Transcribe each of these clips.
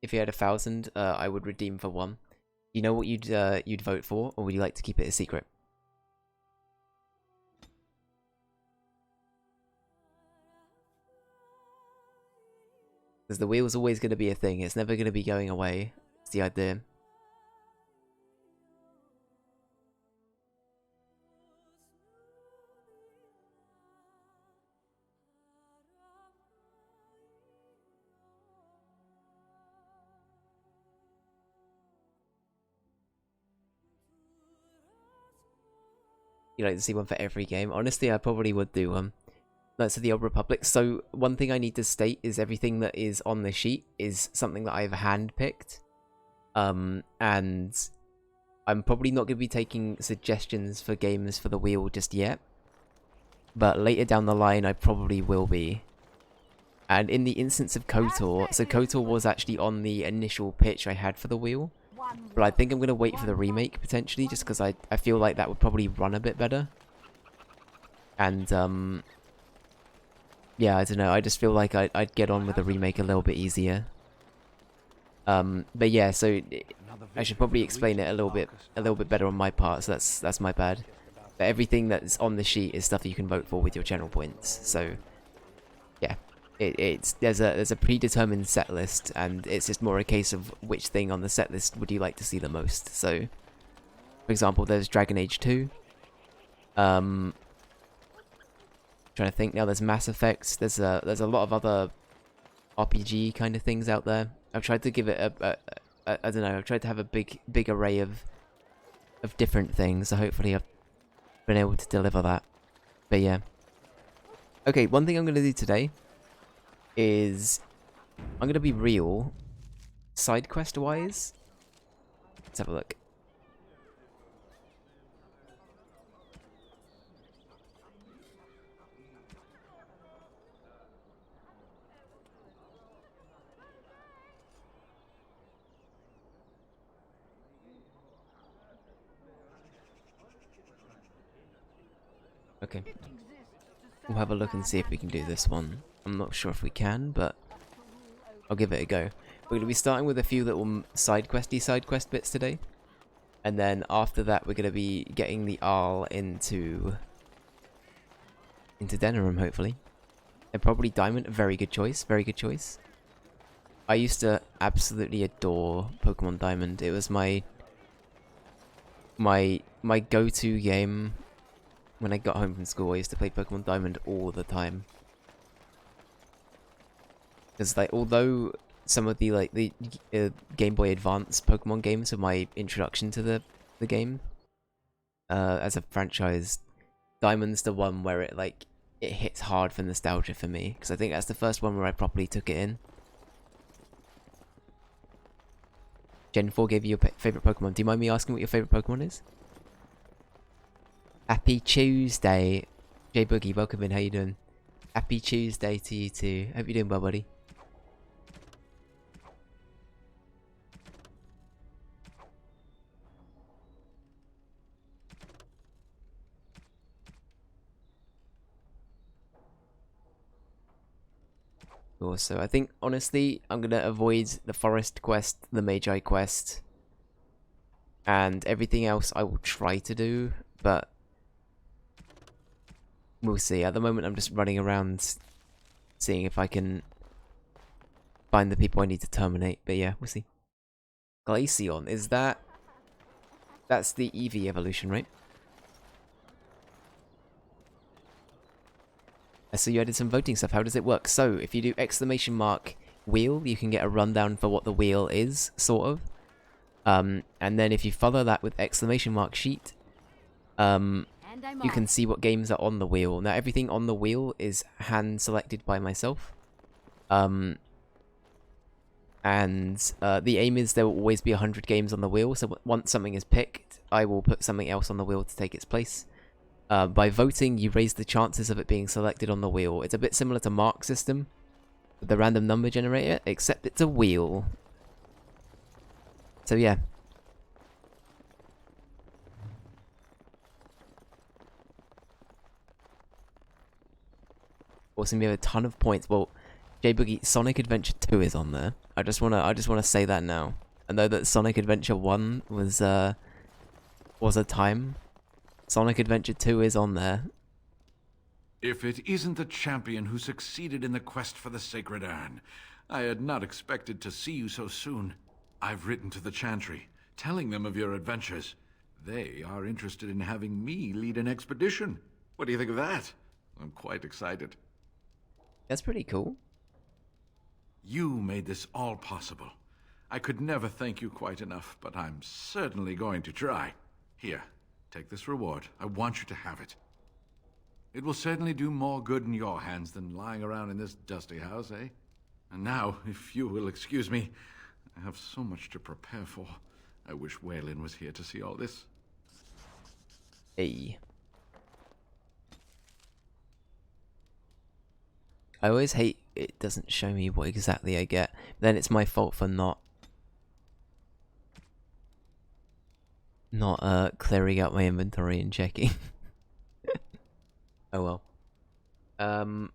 If you had 1,000, I would redeem for 1. You know what you'd vote for, or would you like to keep it a secret? Because the wheel's always going to be a thing. It's never going to be going away. It's the idea. You like to see one for every game? Honestly, I probably would do one. Knights of the Old Republic. So one thing I need to state is everything that is on the sheet is something that I've handpicked. And I'm probably not going to be taking suggestions for games for the wheel just yet. But later down the line, I probably will be. And in the instance of KOTOR, so KOTOR was actually on the initial pitch I had for the wheel. But I think I'm going to wait for the remake, potentially, just because I feel like that would probably run a bit better. And, yeah, I don't know, I just feel like I'd get on with the remake a little bit easier. But yeah, so I should probably explain it a little bit better on my part, so that's my bad. But everything that's on the sheet is stuff that you can vote for with your general points, so yeah. There's a predetermined set list, and it's just more a case of which thing on the set list would you like to see the most. So, for example, there's Dragon Age 2. Trying to think now. There's Mass Effect. There's a lot of other RPG kind of things out there. I've tried to give it I don't know. I've tried to have a big array of different things. So hopefully I've been able to deliver that. But yeah. Okay, one thing I'm gonna do today is I'm gonna be real side quest wise. Let's have a look. Okay. We'll have a look and see if we can do this one. I'm not sure if we can, but I'll give it a go. We're going to be starting with a few little side quest bits today. And then after that, we're going to be getting the Arl into Denerim, hopefully. And probably Diamond, a very good choice, very good choice. I used to absolutely adore Pokemon Diamond. It was my go-to game. When I got home from school, I used to play Pokemon Diamond all the time. Because, like, although some of the, like, the Game Boy Advance Pokemon games were my introduction to the game, as a franchise, Diamond's the one where it, like, it hits hard for nostalgia for me. Because I think that's the first one where I properly took it in. Gen 4 gave you your favourite Pokemon. Do you mind me asking what your favourite Pokemon is? Happy Tuesday. J Boogie, welcome in, how you doing? Happy Tuesday to you too. Hope you're doing well, buddy. Cool, so I think, honestly, I'm gonna avoid the Forest quest, the Magi quest, and everything else I will try to do, but we'll see. At the moment, I'm just running around seeing if I can find the people I need to terminate. But yeah, we'll see. Glaceon, is that... That's the Eevee evolution, right? So you added some voting stuff. How does it work? So, if you do exclamation mark wheel, you can get a rundown for what the wheel is, sort of. And then if you follow that with exclamation mark sheet, you can see what games are on the wheel. Now, everything on the wheel is hand selected by myself. And the aim is there will always be 100 games on the wheel, so once something is picked, I will put something else on the wheel to take its place. By voting, you raise the chances of it being selected on the wheel. It's a bit similar to Mark system, with the random number generator, except it's a wheel. So yeah. Awesome, you have a ton of points. Well, J Boogie, Sonic Adventure 2 is on there. I just wanna say that now. I know that Sonic Adventure 1 was a time. Sonic Adventure 2 is on there. If it isn't the champion who succeeded in the quest for the Sacred Urn, I had not expected to see you so soon. I've written to the Chantry, telling them of your adventures. They are interested in having me lead an expedition. What do you think of that? I'm quite excited. That's pretty cool. You made this all possible. I could never thank you quite enough, but I'm certainly going to try. Here, take this reward. I want you to have it. It will certainly do more good in your hands than lying around in this dusty house, eh? And now, if you will excuse me, I have so much to prepare for. I wish Waylon was here to see all this. Hey. I always hate it doesn't show me what exactly I get. Then it's my fault for not clearing out my inventory and checking. Oh well.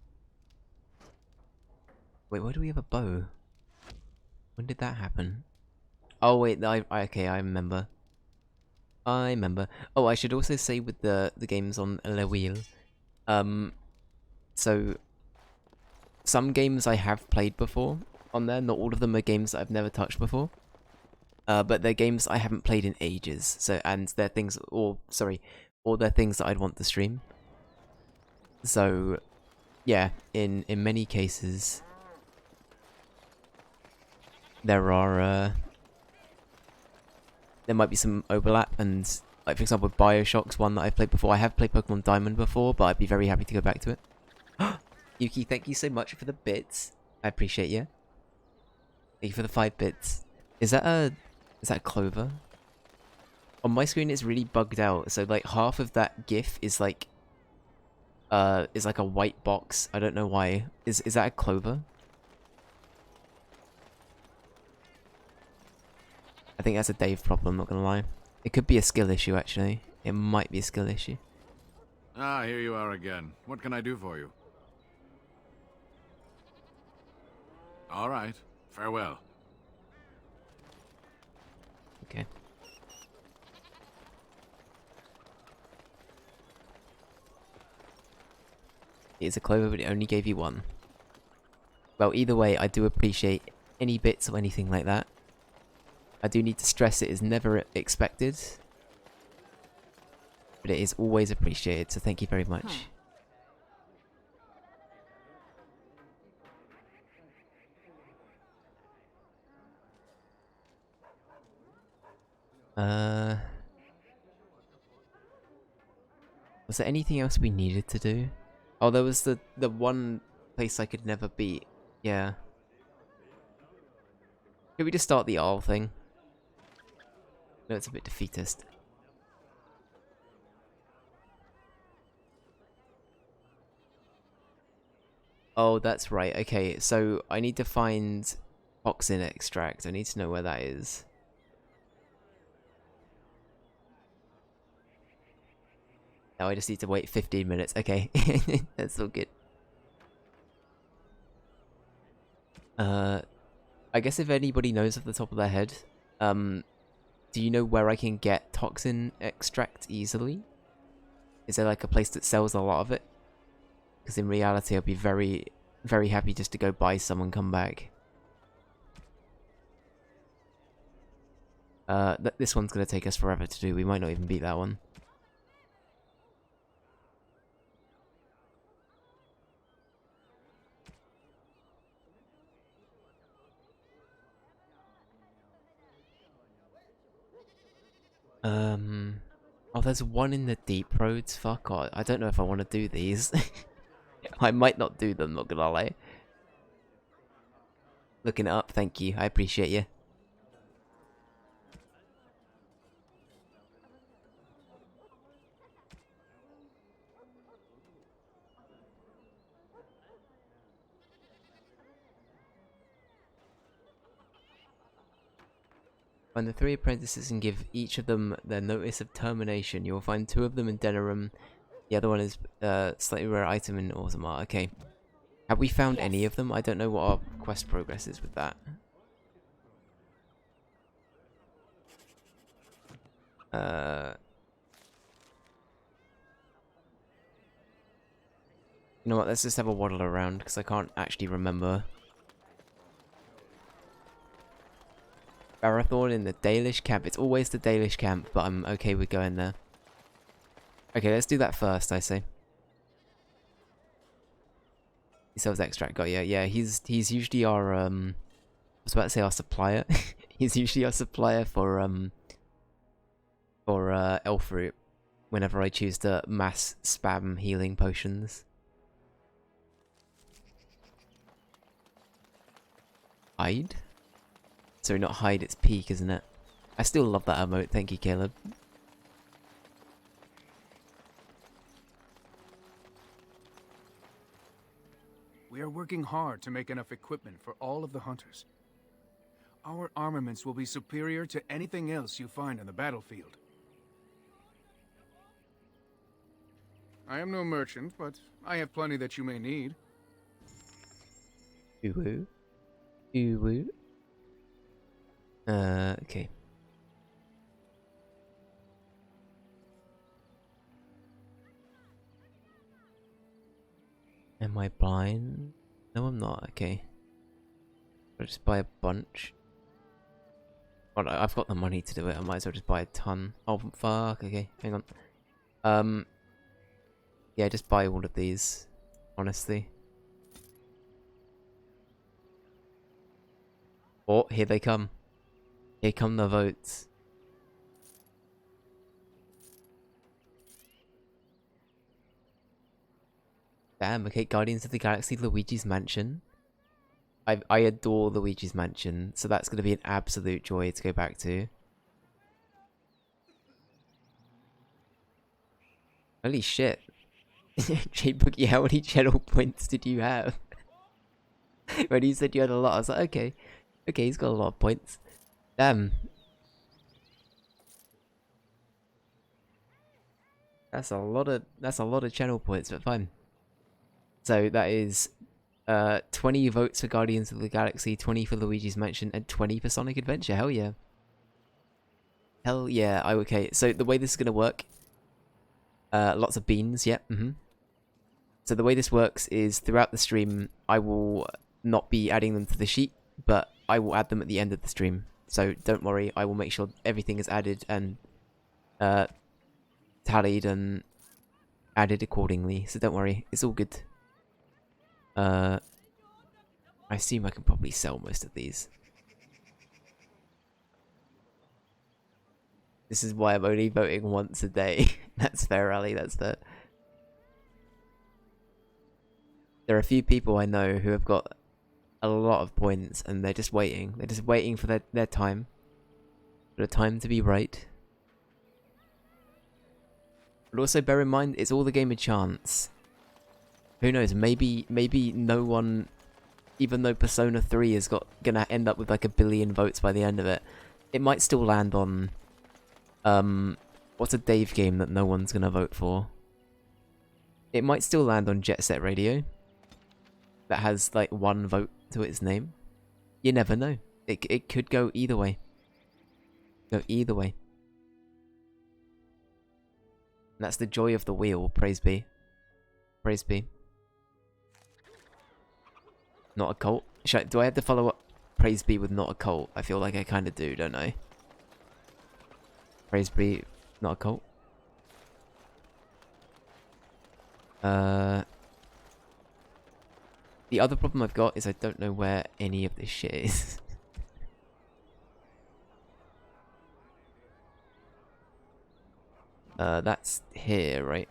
Wait, why do we have a bow? When did that happen? Oh wait, okay, I remember. I remember. Oh, I should also say with the games on Le Wheel, so some games I have played before on there. Not all of them are games that I've never touched before. But they're games I haven't played in ages. So, and they're things, or they're things that I'd want to stream. So, yeah, in many cases, there might be some overlap, and like for example, BioShock's one that I've played before. I have played Pokemon Diamond before, but I'd be very happy to go back to it. Yuki, thank you so much for the bits. I appreciate you. Thank you for the 5 bits. Is that a clover? On my screen, it's really bugged out. So like half of that GIF is like a white box. I don't know why. Is that a clover? I think that's a Dave problem, not gonna lie. It could be a skill issue, actually. It might be a skill issue. Ah, here you are again. What can I do for you? All right. Farewell. Okay. It is a clover, but it only gave you 1. Well, either way, I do appreciate any bits or anything like that. I do need to stress it is never expected, but it is always appreciated, so thank you very much. Was there anything else we needed to do? Oh, there was the one place I could never beat. Yeah. Could we just start the Arl thing? No, it's a bit defeatist. Oh, that's right. Okay, so I need to find toxin extract. I need to know where that is. Now I just need to wait 15 minutes. Okay, that's all good. I guess if anybody knows off the top of their head, do you know where I can get toxin extract easily? Is there like a place that sells a lot of it? Because in reality, I'd be very, very happy just to go buy some and come back. This one's gonna take us forever to do. We might not even beat that one. Oh, there's one in the deep roads. Fuck off. I don't know if I want to do these. I might not do them, not gonna lie. Looking it up, thank you. I appreciate you. Find the 3 apprentices and give each of them their notice of termination. You will find 2 of them in Denerim. The other one is slightly rare item in Autumar. Okay. Have we found any of them? I don't know what our quest progress is with that. You know what, let's just have a waddle around, because I can't actually remember. Barathorn in the Dalish camp. It's always the Dalish camp, but I'm okay with going there. Okay, let's do that first, I say. He sells extract, got ya. Yeah, he's usually our, I was about to say our supplier. He's usually our supplier for elf fruit, whenever I choose to mass spam healing potions. Hide? Sorry, not hide, it's peek, isn't it? I still love that emote, thank you, Caleb. We are working hard to make enough equipment for all of the hunters. Our armaments will be superior to anything else you find on the battlefield. I am no merchant, but I have plenty that you may need. Ooh-woo. Ooh-woo. Okay. Am I blind? No, I'm not. Okay. I'll just buy a bunch. Well, I've got the money to do it. I might as well just buy a ton. Oh, fuck. Okay, hang on. Yeah, just buy all of these. Honestly. Oh, here they come. Here come the votes. Damn, okay, Guardians of the Galaxy, Luigi's Mansion. I adore Luigi's Mansion, so that's going to be an absolute joy to go back to. Holy shit. J-Boogie, how many channel points did you have? When you said you had a lot, I was like, okay. Okay, he's got a lot of points. Damn. That's a lot of channel points, but fine. So that is 20 votes for Guardians of the Galaxy, 20 for Luigi's Mansion, and 20 for Sonic Adventure. Hell yeah. Hell yeah. Okay, so the way this is going to work... lots of beans, yep. So the way this works is throughout the stream, I will not be adding them to the sheet, but I will add them at the end of the stream. So don't worry, I will make sure everything is added and tallied and added accordingly. So don't worry, it's all good. I assume I can probably sell most of these. This is why I'm only voting once a day. That's fair, Ali, that's fair. There are a few people I know who have got a lot of points and they're just waiting. They're just waiting for their time. For the time to be right. But also bear in mind, it's all the game of chance. Who knows, maybe no one, even though Persona 3 is gonna end up with like 1 billion votes by the end of it, it might still land on, what's a Dave game that no one's gonna vote for? It might still land on Jet Set Radio. That has like 1 vote to its name. You never know. It could go either way. Go either way. And that's the joy of the wheel, praise be. Praise be. Not a cult? Do I have to follow up praise be with not a cult? I feel like I kind of do, don't I? Praise be, not a cult. The other problem I've got is I don't know where any of this shit is. That's here, right?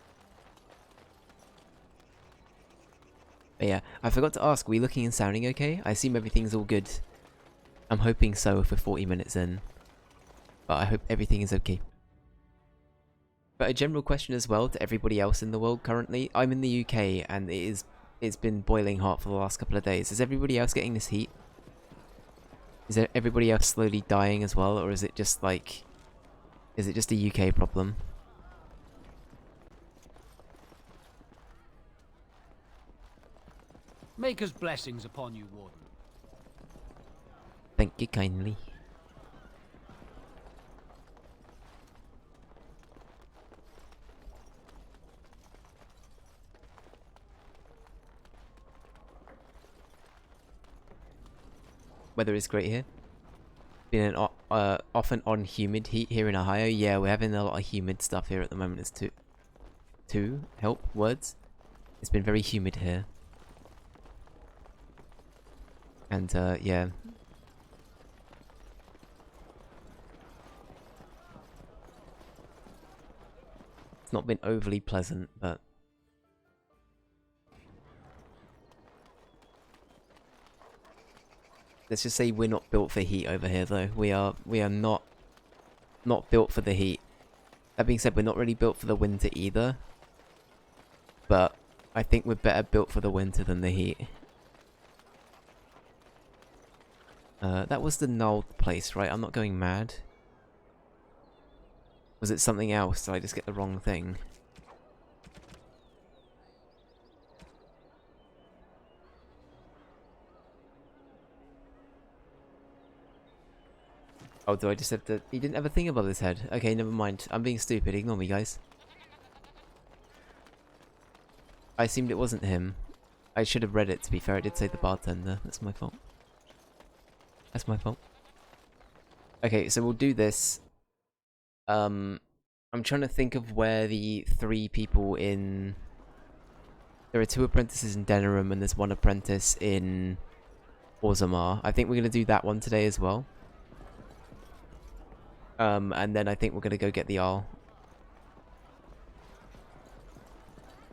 But yeah, I forgot to ask, are we looking and sounding okay? I assume everything's all good. I'm hoping so if we're 40 minutes in. But I hope everything is okay. But a general question as well to everybody else in the world currently. I'm in the UK and it's been boiling hot for the last couple of days. Is everybody else getting this heat? Is everybody else slowly dying as well, or is it just like... Is it just a UK problem? Maker's blessings upon you, Warden. Thank you kindly. Weather is great here. Been an off and on humid heat here in Ohio. Yeah, we're having a lot of humid stuff here at the moment. It's two help words. It's been very humid here. And yeah. It's not been overly pleasant, but let's just say we're not built for heat over here though. We are not built for the heat. That being said, we're not really built for the winter either. But I think we're better built for the winter than the heat. That was the null place, right? I'm not going mad. Was it something else? Did I just get the wrong thing? Oh, do I just have to... He didn't have a thing above his head. Okay, never mind. I'm being stupid. Ignore me, guys. I assumed it wasn't him. I should have read it, to be fair. I did say the bartender. That's my fault. That's my fault. Okay, so we'll do this. I'm trying to think of where the 3 people in... There are 2 apprentices in Denerim and there's 1 apprentice in Orzammar. I think we're going to do that one today as well. And then I think we're going to go get the Arl.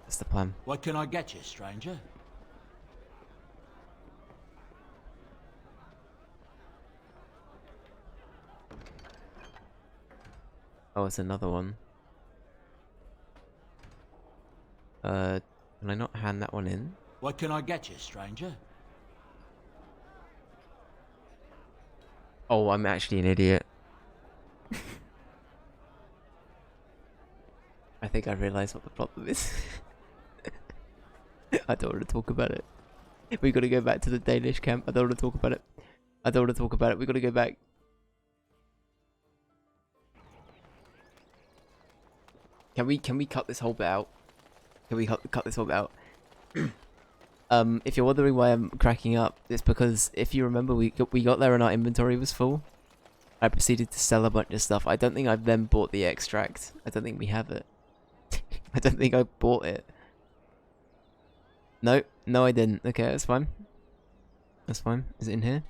That's the plan. What can I get you, stranger? Oh, it's another one. Can I not hand that one in? What can I get you, stranger? Oh, I'm actually an idiot. I think I realised what the problem is. I don't want to talk about it. We gotta go back to the Danish camp. I don't want to talk about it. I don't want to talk about it. We gotta go back. Can we cut this whole bit out? Can we cut this whole bit out? If you're wondering why I'm cracking up, it's because if you remember, we got there and our inventory was full. I proceeded to sell a bunch of stuff. I don't think I've then bought the extract. I don't think we have it. I don't think I bought it. No, no, I didn't. Okay, that's fine. That's fine. Is it in here?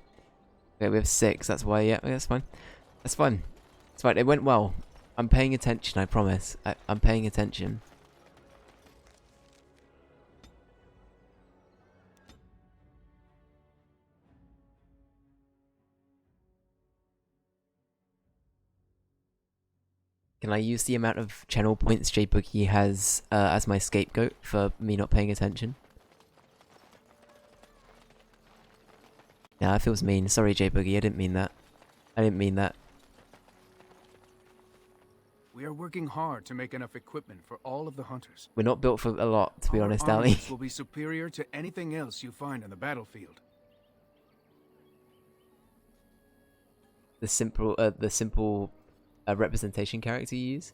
Okay, we have 6. That's why. Yeah, okay, that's fine. That's fine. It's fine. It went well. I'm paying attention. I promise. I'm paying attention. Can I use the amount of channel points JBoogie has as my scapegoat for me not paying attention? Yeah, that feels mean. Sorry, JBoogie. I didn't mean that. I didn't mean that. We are working hard to make enough equipment for all of the hunters. We're not built for a lot, to be honest, Our Ali. armaments will be superior to anything else you find on the battlefield. The simple representation character you use?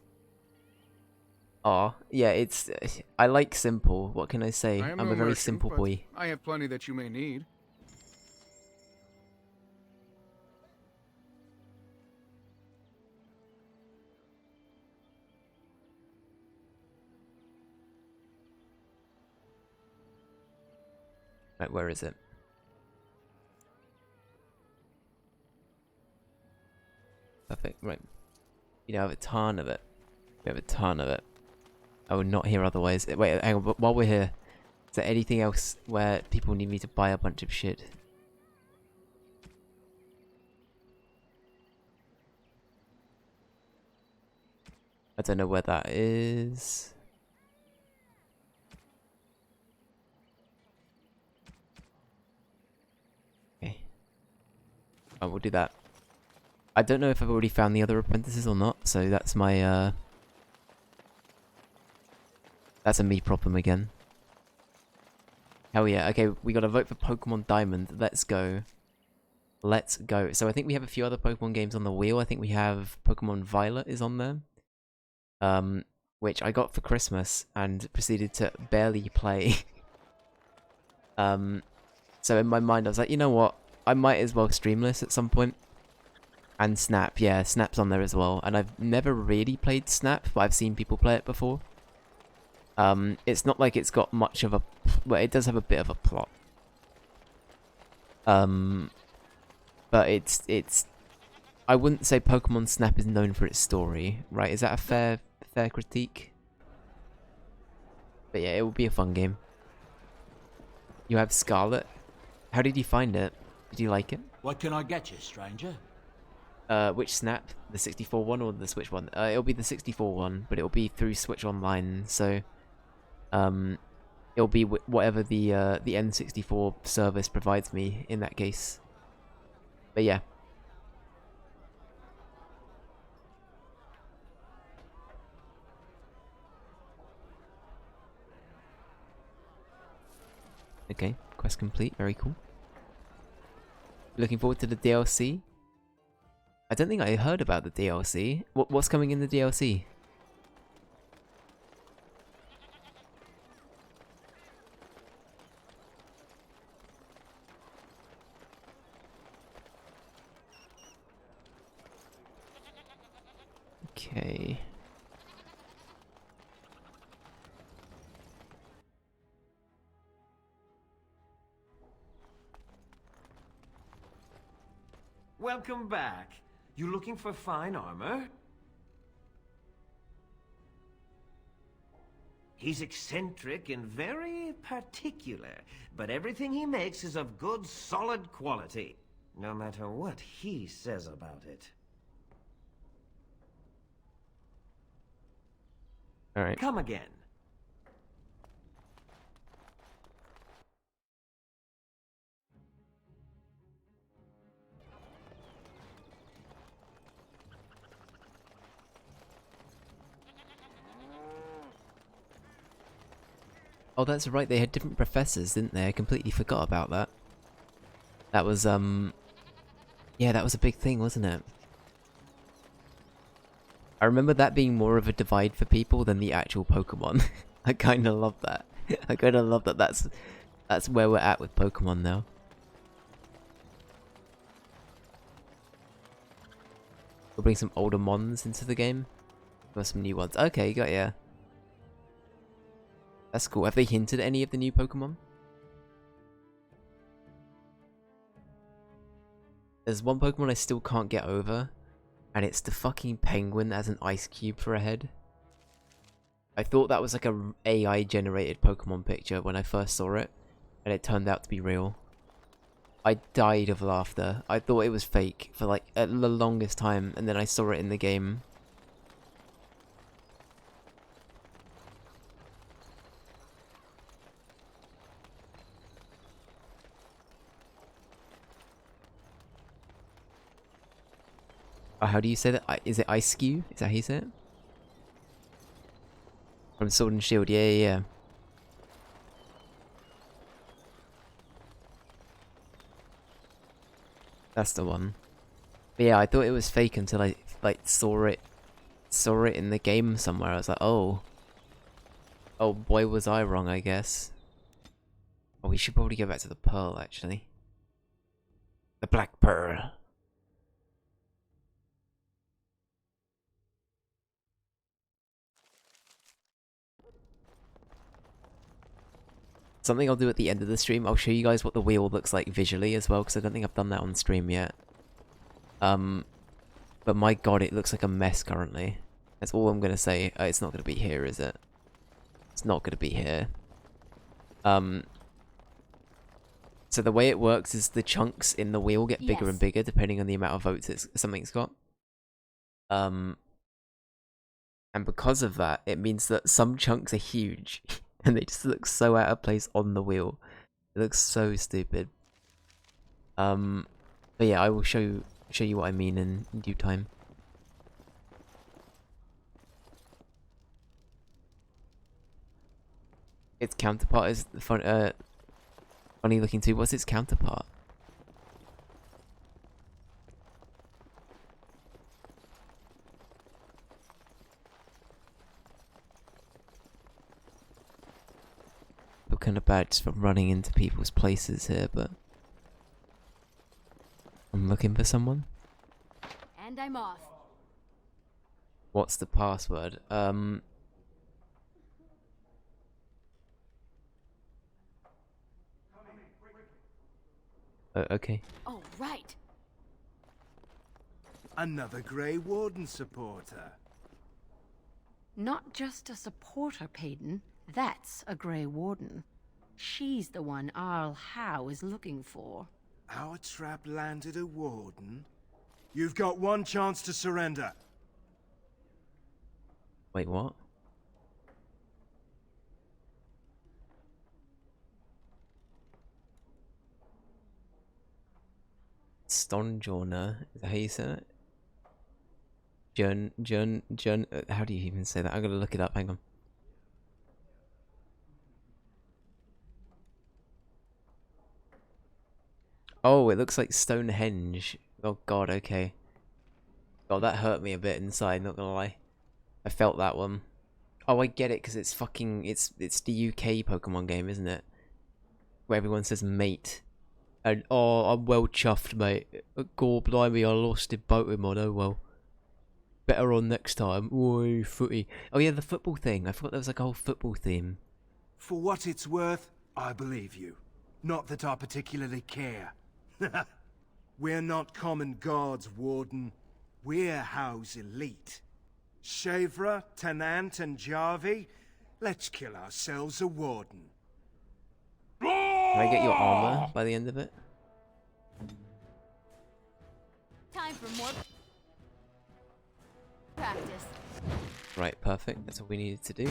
Aw, yeah, it's... I like simple. What can I say? I am I'm no a very merchant, simple but boy. I have plenty that you may need. Right, where is it? Perfect, right. You know, have a ton of it. We have a ton of it. I would not hear otherwise. Wait, hang on, but while we're here, is there anything else where people need me to buy a bunch of shit? I don't know where that is. Okay. Oh, we'll do that. I don't know if I've already found the other apprentices or not, so that's my, that's a me problem again. Hell yeah. Okay, we gotta vote for Pokemon Diamond. Let's go. Let's go. So I think we have a few other Pokemon games on the wheel. I think we have Pokemon Violet is on there. Which I got for Christmas and proceeded to barely play. So in my mind I was like, you know what? I might as well stream this at some point. And Snap, yeah, Snap's on there as well. And I've never really played Snap, but I've seen people play it before. It's not like it's got much of a... Well, it does have a bit of a plot. But it's... I wouldn't say Pokemon Snap is known for its story, right? Is that a fair critique? But yeah, it will be a fun game. You have Scarlet. How did you find it? Did you like it? What can I get you, stranger? Which Snap? The 64 one or the Switch one? It'll be the 64 one, but it'll be through Switch Online, so... it'll be whatever the N64 service provides me in that case. But yeah. Okay, quest complete, very cool. Looking forward to the DLC. I don't think I heard about the DLC. What's coming in the DLC? Okay. Welcome back. You looking for fine armor? He's eccentric and very particular, but everything he makes is of good, solid quality, no matter what he says about it. All right. Come again. Oh, that's right, they had different professors, didn't they? I completely forgot about that. That was, yeah, that was a big thing, wasn't it? I remember that being more of a divide for people than the actual Pokemon. I kinda love that. I kinda love that that's where we're at with Pokemon now. We'll bring some older mons into the game. Or some new ones. Okay, got ya. That's cool. Have they hinted at any of the new Pokemon? There's one Pokemon I still can't get over, and it's the fucking penguin that has an ice cube for a head. I thought that was like a AI generated Pokemon picture when I first saw it, and it turned out to be real. I died of laughter. I thought it was fake for like the longest time, and then I saw it in the game. How do you say that? Is it Ice Skew? Is that how you say it? From Sword and Shield, yeah. That's the one. But yeah, I thought it was fake until I like saw it in the game somewhere. I was like, oh boy, was I wrong, I guess. Oh, we should probably go back to the Pearl actually. The Black Pearl. Something I'll do at the end of the stream, I'll show you guys what the wheel looks like visually as well, because I don't think I've done that on stream yet. But my god, it looks like a mess currently. That's all I'm gonna say. It's not gonna be here, is it? It's not gonna be here. So the way it works is the chunks in the wheel get bigger and bigger depending on the amount of votes something's got. And because of that, it means that some chunks are huge. And they just look so out of place on the wheel. It looks so stupid. But yeah, I will show you what I mean in due time. Its counterpart is the front. Funny looking too. What's its counterpart? Feel kind of bad just for running into people's places here, but I'm looking for someone. And I'm off. What's the password? Okay. Oh, right. Another Grey Warden supporter. Not just a supporter, Payton. That's a Grey Warden. She's the one Arl Howe is looking for. Our trap landed a Warden? You've got one chance to surrender. Wait, what? Stonjorner, is that how you say it? How do you even say that? I'm gonna look it up, hang on. Oh, it looks like Stonehenge. Oh god, okay. God, that hurt me a bit inside, not gonna lie. I felt that one. Oh, I get it, because it's fucking, it's the UK Pokemon game, isn't it? Where everyone says mate. And, oh, I'm well chuffed, mate. God blimey, I lost in Pokemon, oh well. Better on next time. Oi, footy. Oh yeah, the football thing. I forgot there was like a whole football theme. For what it's worth, I believe you. Not that I particularly care. We're not common guards, Warden. We're Howe's elite. Shavra, Tenant, and Jarvie, let's kill ourselves a Warden. Can I get your armor by the end of it? Time for more practice. Right, perfect. That's all we needed to do.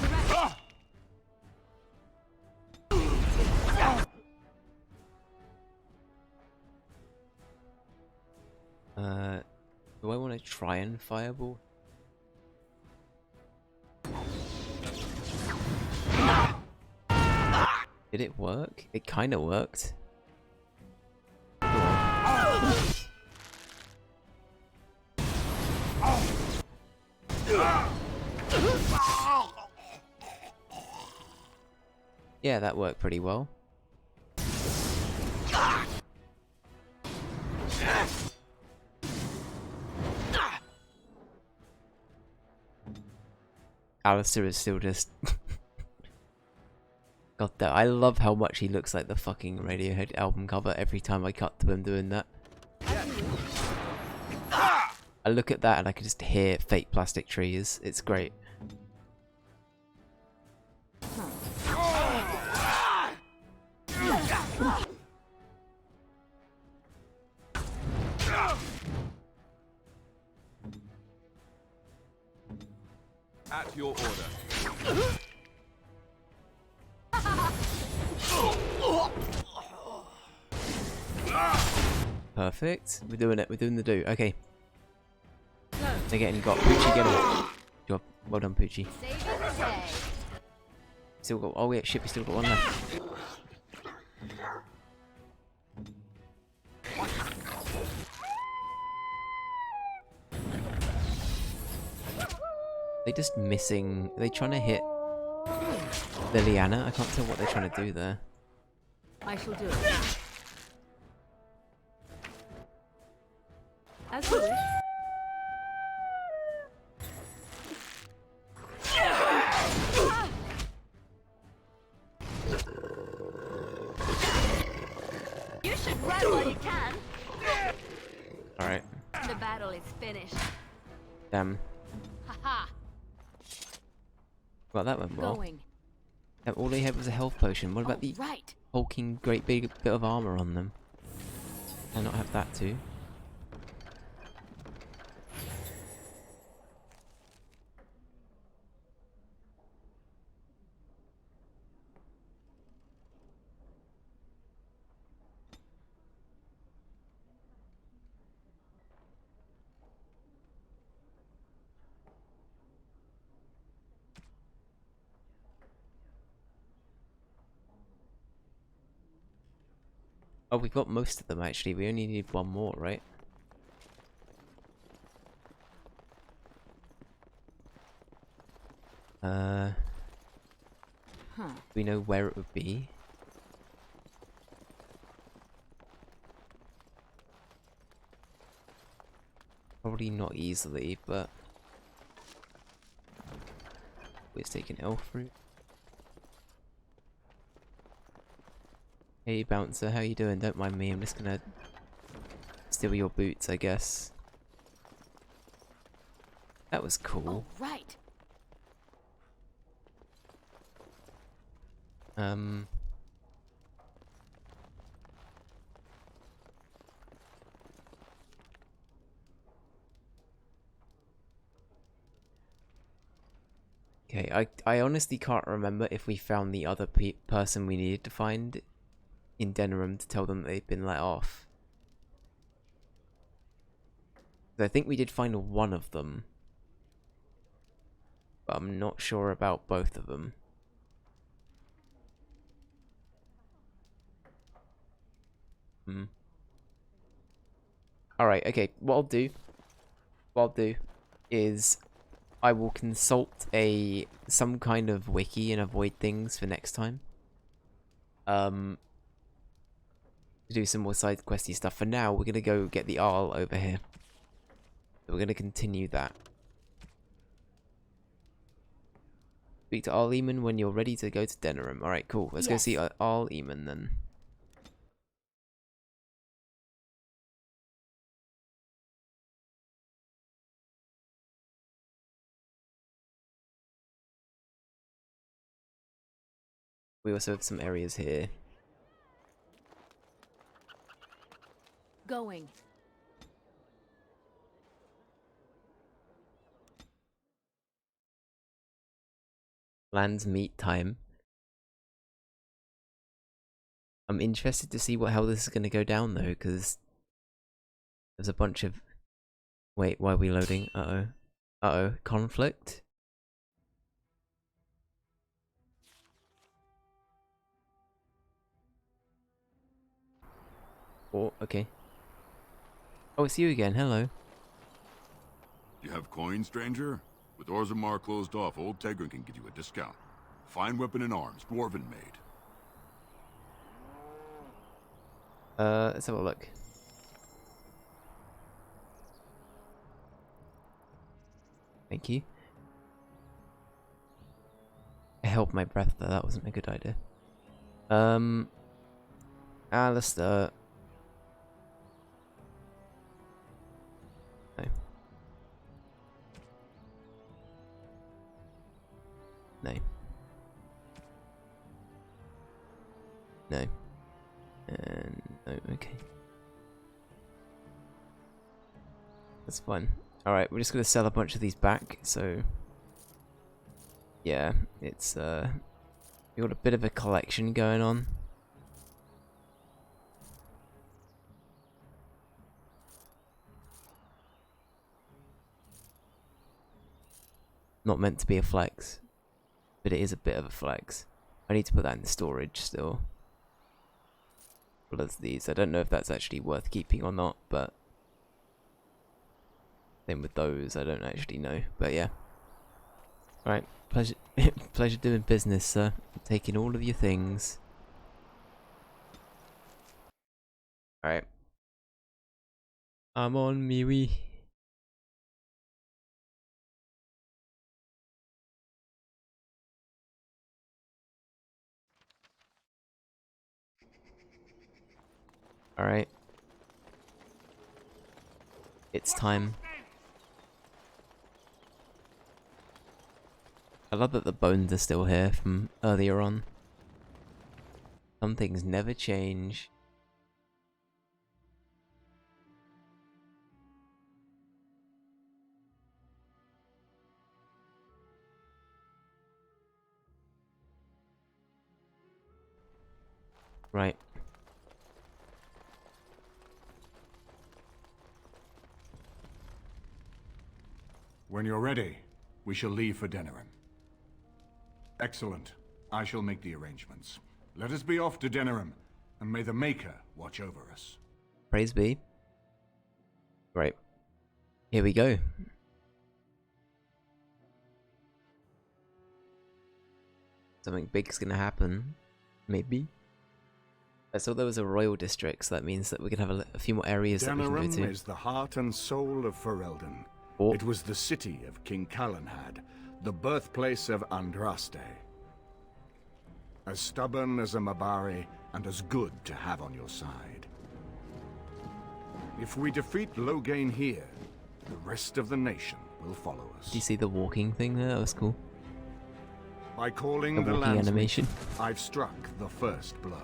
Do I want to try and fireball? Did it work? It kind of worked. Yeah, that worked pretty well. Alistair is still just... God damn, I love how much he looks like the fucking Radiohead album cover every time I cut to him doing that. I look at that and I can just hear Fake Plastic Trees. It's great. At your order. Perfect. We're doing it. We're doing the do. Okay. Again, you got Poochie. Get him. Job. Well done, Poochie. Saving the day. Still got. Oh yeah, shit. We still got one left. They just missing. Are they trying to hit Liliana? I can't tell what they're trying to do there. I shall do it. As you wish. You should run while you can. Alright. The battle is finished. Damn. Haha. Well, that went well. Going. All they had was a health potion. What about the Right. hulking great big bit of armor on them? Can I not have that too? Oh, we've got most of them actually. We only need one more, right? Huh. We know where it would be. Probably not easily, but we're taking elf fruit. Hey bouncer, how you doing? Don't mind me, I'm just gonna steal your boots, I guess. That was cool. Oh, right. Okay, I honestly can't remember if we found the other person we needed to find in Denerim to tell them that they've been let off. I think we did find one of them, but I'm not sure about both of them. Alright, okay, what I'll do is I will consult some kind of wiki and avoid things for next time. To do some more side questy stuff. For now, we're gonna go get the Arl over here. So we're gonna continue that. Speak to Arl Eamon when you're ready to go to Denerim. Alright, cool. Let's go see Arl Eamon then. We also have some areas here. Going. Land's meet time. I'm interested to see how this is going to go down though, because there's a bunch of... Wait, why are we loading? Uh-oh. Uh-oh. Conflict? Oh, okay. Oh, it's you again. Hello. You have coin, stranger? With Orzammar closed off, old Tegrin can give you a discount. Fine weapon and arms, dwarven made. Let's have a look. Thank you. I held my breath though, that wasn't a good idea. Alistair. No. No. No. And no, okay. That's fine. Alright, we're just gonna sell a bunch of these back, so yeah, it's we got a bit of a collection going on. Not meant to be a flex, but it is a bit of a flex. I need to put that in the storage still. Well, as these, I don't know if that's actually worth keeping or not, but same with those, I don't actually know, but yeah. Alright, pleasure, pleasure doing business, sir. Taking all of your things. Alright. I'm on me wee. Alright. It's time. I love that the bones are still here from earlier on. Some things never change. Right. When you're ready, we shall leave for Denerim. Excellent. I shall make the arrangements. Let us be off to Denerim. and may the Maker watch over us. Praise be. Right. Here we go. Something big's gonna happen. Maybe. I saw there was a royal district, so that means that we can have a few more areas that we can go Denerim to. is the heart and soul of Ferelden. Oh. It was the city of King Calenhad, the birthplace of Andraste. As stubborn as a Mabari, and as good to have on your side. If we defeat Loghain here, the rest of the nation will follow us. Did you see the walking thing there? That was cool. By calling The the walking landsman, animation. I've struck the first blow.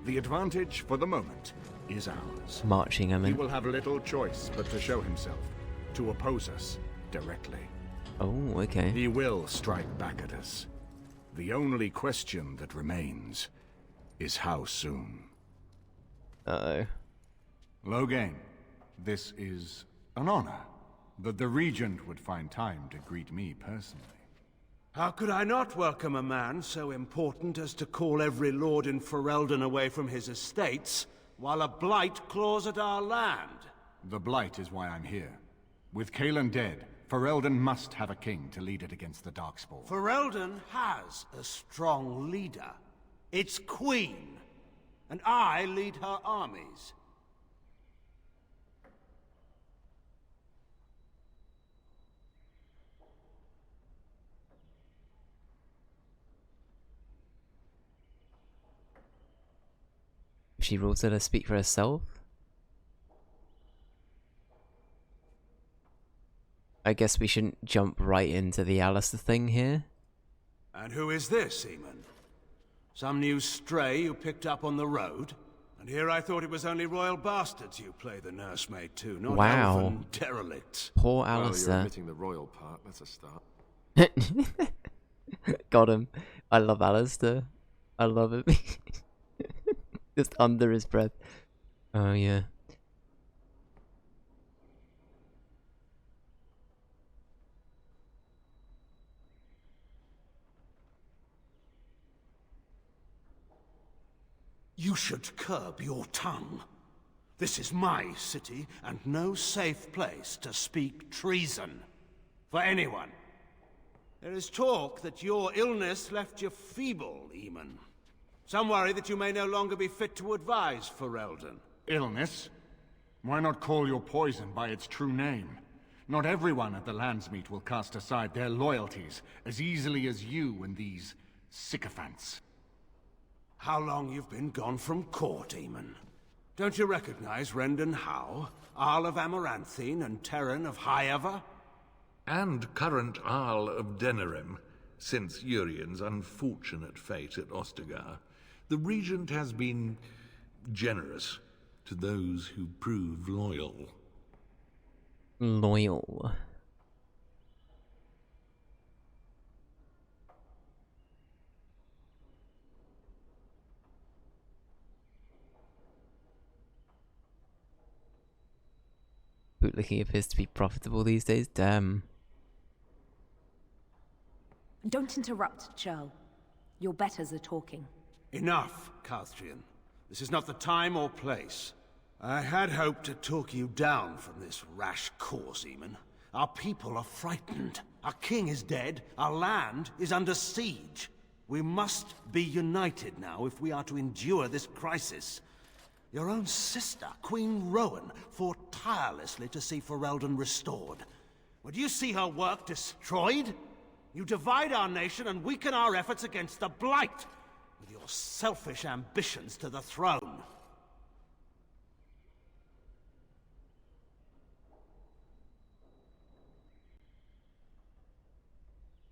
The advantage, for the moment, is ours. Marching, I He mean. will have little choice but to show himself, to oppose us directly. Oh, okay. He will strike back at us. The only question that remains is how soon. Uh-oh. Loghain, this is an honor that the Regent would find time to greet me personally. How could I not welcome a man so important as to call every lord in Ferelden away from his estates, while a blight claws at our land? The Blight is why I'm here. With Cailan dead, Ferelden must have a king to lead it against the Darkspawn. Ferelden has a strong leader. Its queen. And I lead her armies. She rules, let her speak for herself. I guess we shouldn't jump right into the Alistair thing here. And who is this, Eamon? Some new stray you picked up on the road? And here I thought it was only royal bastards you play the nursemaid to, not Wow. elfin derelicts. Poor Well, you're Alistair. admitting the royal part. That's a start. Got him. I love Alistair. I love him. Just under his breath. Oh yeah. You should curb your tongue. This is my city, and no safe place to speak treason. For anyone. There is talk that your illness left you feeble, Eamon. Some worry that you may no longer be fit to advise Ferelden. Illness? Why not call your poison by its true name? Not everyone at the Landsmeet will cast aside their loyalties as easily as you and these sycophants. How long you've been gone from court, Eamon? Don't you recognize Rendon Howe, Arl of Amaranthine and Terran of Highever? And current Arl of Denerim, since Urien's unfortunate fate at Ostagar. The Regent has been generous to those who prove loyal. Loyal. Bootlicking appears to be profitable these days. Damn. Don't interrupt, Churl. Your betters are talking. Enough, Calthrian. This is not the time or place. I had hoped to talk you down from this rash course, Eamon. Our people are frightened. Our king is dead. Our land is under siege. We must be united now if we are to endure this crisis. Your own sister, Queen Rowan, fought tirelessly to see Ferelden restored. Would you see her work destroyed? You divide our nation and weaken our efforts against the Blight, with your selfish ambitions to the throne.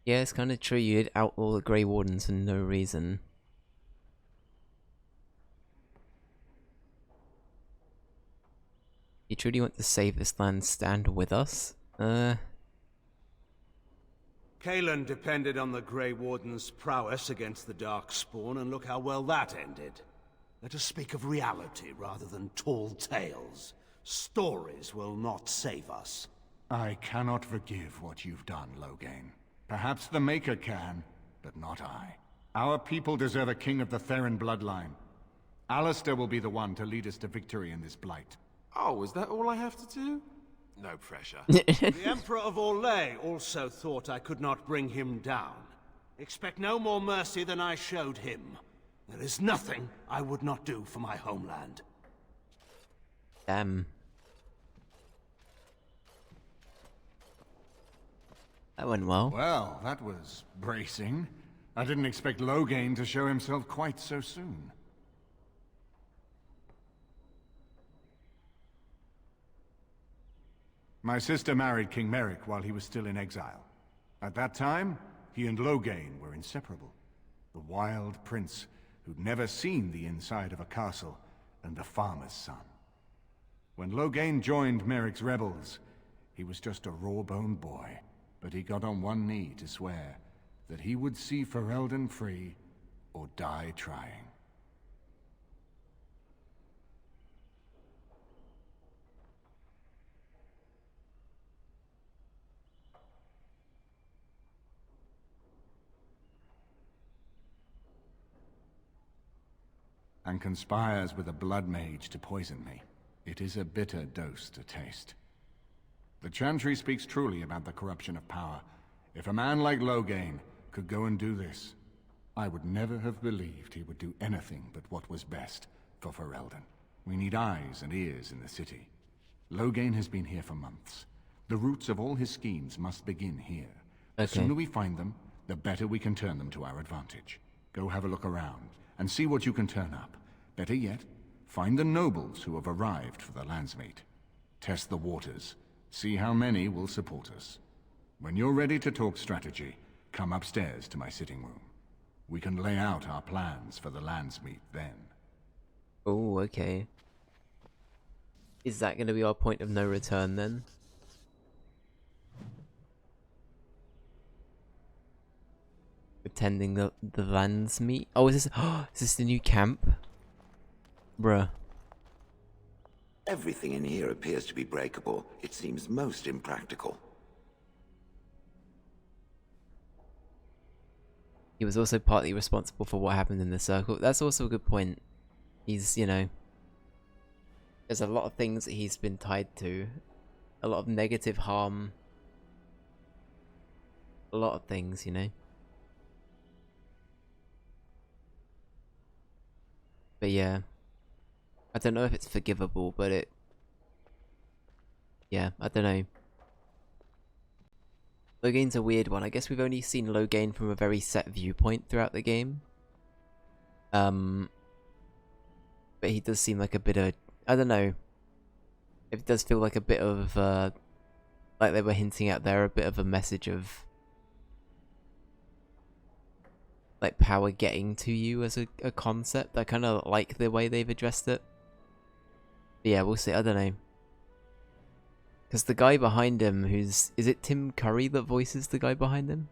Yeah, it's kind of true. You did outlaw the Grey Wardens for no reason. You truly want to save this land, stand with us? Cailan depended on the Grey Warden's prowess against the Darkspawn, and look how well that ended. Let us speak of reality rather than tall tales. Stories will not save us. I cannot forgive what you've done, Loghain. Perhaps the Maker can, but not I. Our people deserve a king of the Theron bloodline. Alistair will be the one to lead us to victory in this blight. Oh, is that all I have to do? No pressure. The Emperor of Orlais also thought I could not bring him down. Expect no more mercy than I showed him. There is nothing I would not do for my homeland. Damn. That went well. Well, that was bracing. I didn't expect Loghain to show himself quite so soon. My sister married King Merrick while he was still in exile. At that time, he and Loghain were inseparable. The wild prince who'd never seen the inside of a castle and the farmer's son. When Loghain joined Merrick's rebels, he was just a raw-boned boy, but he got on one knee to swear that he would see Ferelden free or die trying. And conspires with a blood mage to poison me. It is a bitter dose to taste. The Chantry speaks truly about the corruption of power. If a man like Loghain could go and do this, I would never have believed he would do anything but what was best for Ferelden. We need eyes and ears in the city. Loghain has been here for months. The roots of all his schemes must begin here. The sooner we find them, the better we can turn them to our advantage. Go have a look around, and see what you can turn up. Better yet, find the nobles who have arrived for the Landsmeet. Test the waters. See how many will support us. When you're ready to talk strategy, come upstairs to my sitting room. We can lay out our plans for the Landsmeet then. Oh, okay. Is that going to be our point of no return then? Attending the Landsmeet? Oh, is this the new camp? Bruh. Everything in here appears to be breakable. It seems most impractical. He was also partly responsible for what happened in the circle. That's also a good point. He's, you know... There's a lot of things that he's been tied to. A lot of negative harm. A lot of things, you know. But yeah. I don't know if it's forgivable, but it... Yeah, I don't know. Loghain's a weird one. I guess we've only seen Loghain from a very set viewpoint throughout the game. But he does seem like a bit of... I don't know. It does feel like a bit of... like they were hinting at there, a bit of a message of... like power getting to you as a concept. I kind of like the way they've addressed it. But yeah, we'll see. I don't know. Because the guy behind him, who's... Is it Tim Curry that voices the guy behind him?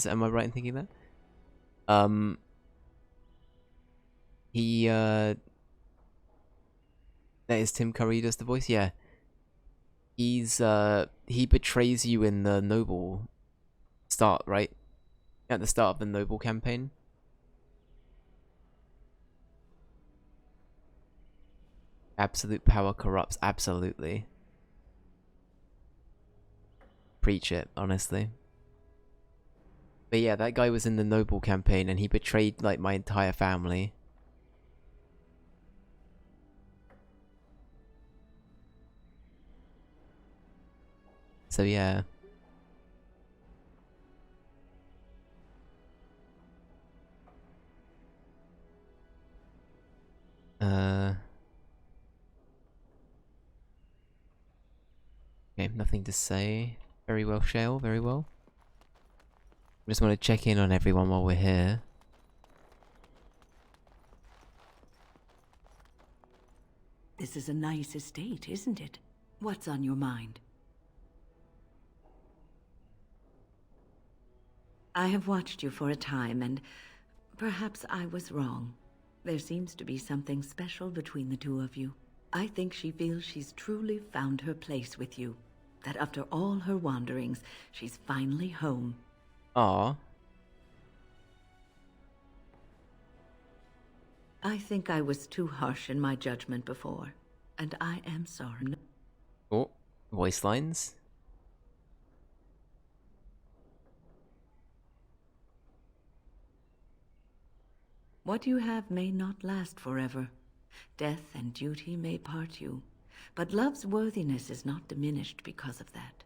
Am I right in thinking that? That is Tim Curry who does the voice? Yeah. He betrays you in the Noble start, right? At the start of the Noble campaign. Absolute power corrupts, absolutely. Preach it, honestly. But yeah, that guy was in the Noble campaign and he betrayed, like, my entire family. So yeah. Okay, nothing to say. Very well, Shale, very well. I just want to check in on everyone while we're here. This is a nice estate, isn't it? What's on your mind? I have watched you for a time, and perhaps I was wrong. There seems to be something special between the two of you. I think she feels she's truly found her place with you. That after all her wanderings, she's finally home. Aww. I think I was too harsh in my judgment before, and I am sorry. Oh, voice lines. What you have may not last forever. Death and duty may part you, but love's worthiness is not diminished because of that.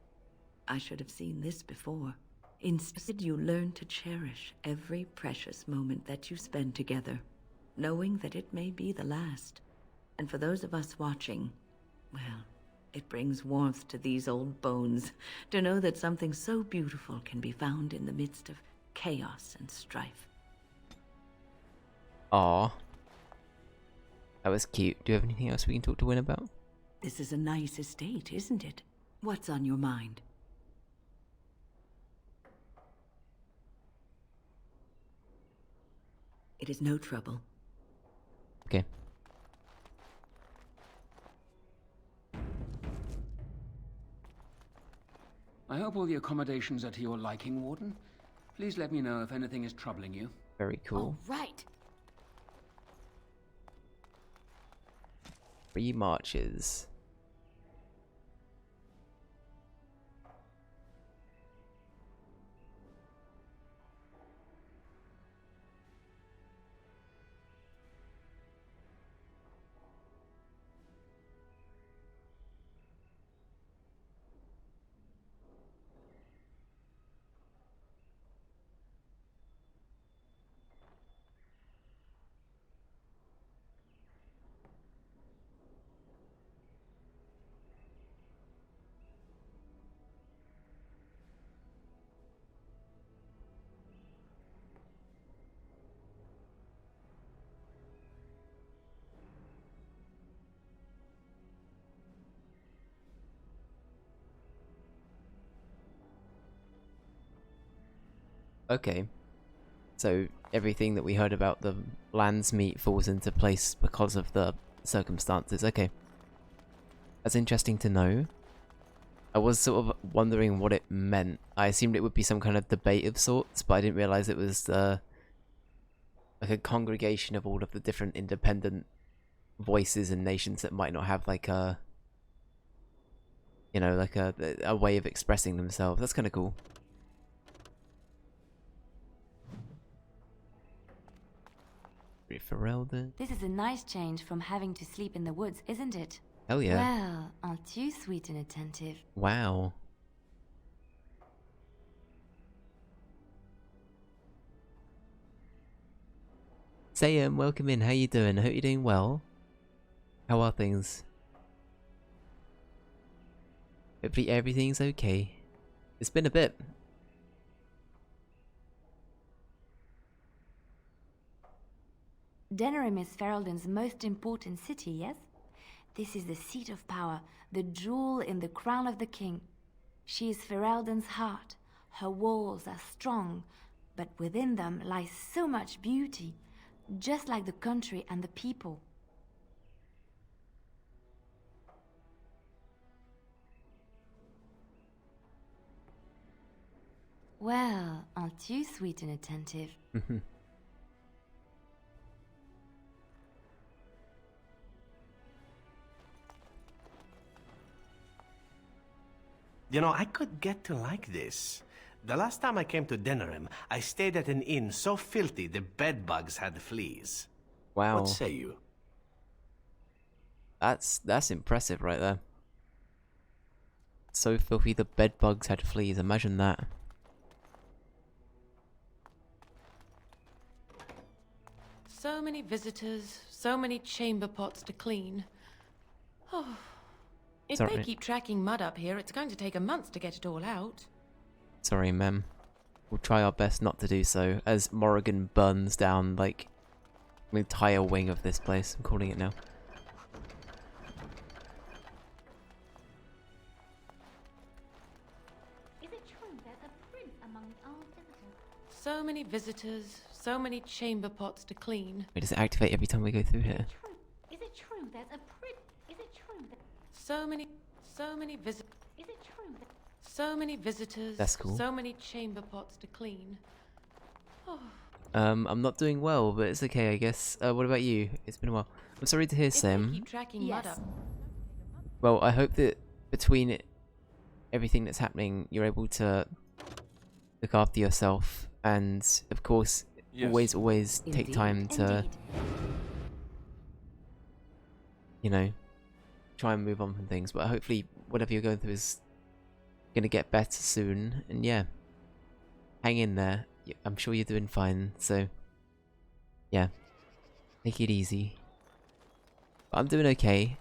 I should have seen this before. Instead, you learn to cherish every precious moment that you spend together, knowing that it may be the last. And for those of us watching, well, it brings warmth to these old bones to know that something so beautiful can be found in the midst of chaos and strife. Aw. That was cute. Do you have anything else we can talk to Win about? This is a nice estate, isn't it? What's on your mind? It is no trouble. Okay. I hope all the accommodations are to your liking, Warden. Please let me know if anything is troubling you. Very cool. Right. 3 marches. Okay. So everything that we heard about the Landsmeet falls into place because of the circumstances. Okay. That's interesting to know. I was sort of wondering what it meant. I assumed it would be some kind of debate of sorts, but I didn't realize it was like a congregation of all of the different independent voices and nations that might not have like a, you know, like a way of expressing themselves. That's kind of cool. Ferelden. This is a nice change from having to sleep in the woods, isn't it? Hell yeah. Well, aren't you sweet and attentive? Wow. Sayum, welcome in. How you doing? I hope you're doing well. How are things? Hopefully everything's okay. It's been a bit. Denerim is Ferelden's most important city, yes? This is the seat of power, the jewel in the crown of the king. She is Ferelden's heart. Her walls are strong, but within them lies so much beauty, just like the country and the people. Well, aren't you sweet and attentive? You know, I could get to like this. The last time I came to Denerim, I stayed at an inn so filthy the bedbugs had fleas. Wow. What say you? That's impressive right there. So filthy the bedbugs had fleas. Imagine that. So many visitors, so many chamber pots to clean. Oh, if Sorry. they keep tracking mud up here, it's going to take a month to get it all out. Sorry, ma'am. We'll try our best not to do so, as Morrigan burns down, like, an entire wing of this place. I'm calling it now. Is it true there's a prince among our visitors? So many visitors, so many chamber pots to clean. Wait, does it activate every time we go through here? Is it true there's a prince? Is it true that... So many visitors. Is it true that... So many visitors. That's cool. So many chamber pots to clean. Oh, I'm not doing well, but it's okay, I guess. What about you? It's been a while. I'm sorry to hear, Sam. Keep tracking mud up. Well, I hope that between everything that's happening, you're able to look after yourself, and of course, Yes. always take time to, you know, try and move on from things. But hopefully, whatever you're going through is gonna get better soon. And yeah, hang in there. I'm sure you're doing fine. So yeah, take it easy. But I'm doing okay.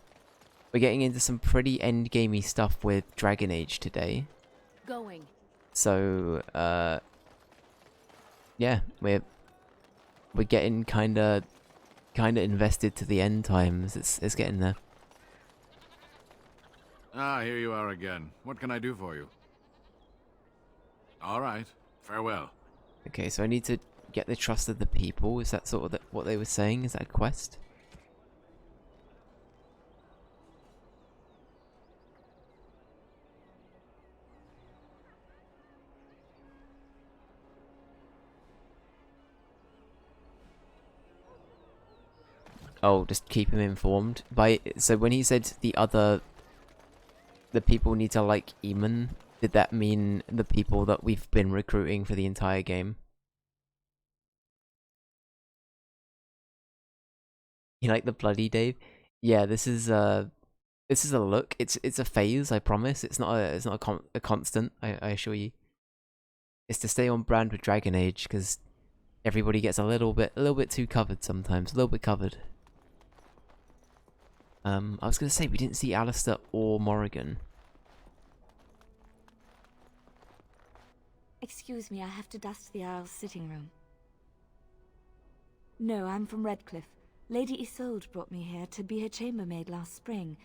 We're getting into some pretty endgamey stuff with Dragon Age today. Going. So, yeah, we're getting kinda invested to the end times. It's getting there. Ah, here you are again. What can I do for you? All right. Farewell. Okay, so I need to get the trust of the people. Is that sort of what they were saying? Is that a quest? Oh, just keep him informed. So when he said the people need to like Eamon, did that mean the people that we've been recruiting for the entire game? You like the bloody Dave? Yeah, this is a look. It's a phase, I promise. It's not a constant, I assure you. It's to stay on brand with Dragon Age, because everybody gets a little bit too covered sometimes, a little bit covered. I was gonna say we didn't see Alistair or Morrigan. Excuse me, I have to dust the Earl's sitting room. No, I'm from Redcliffe. Lady Isolde brought me here to be her chambermaid last spring.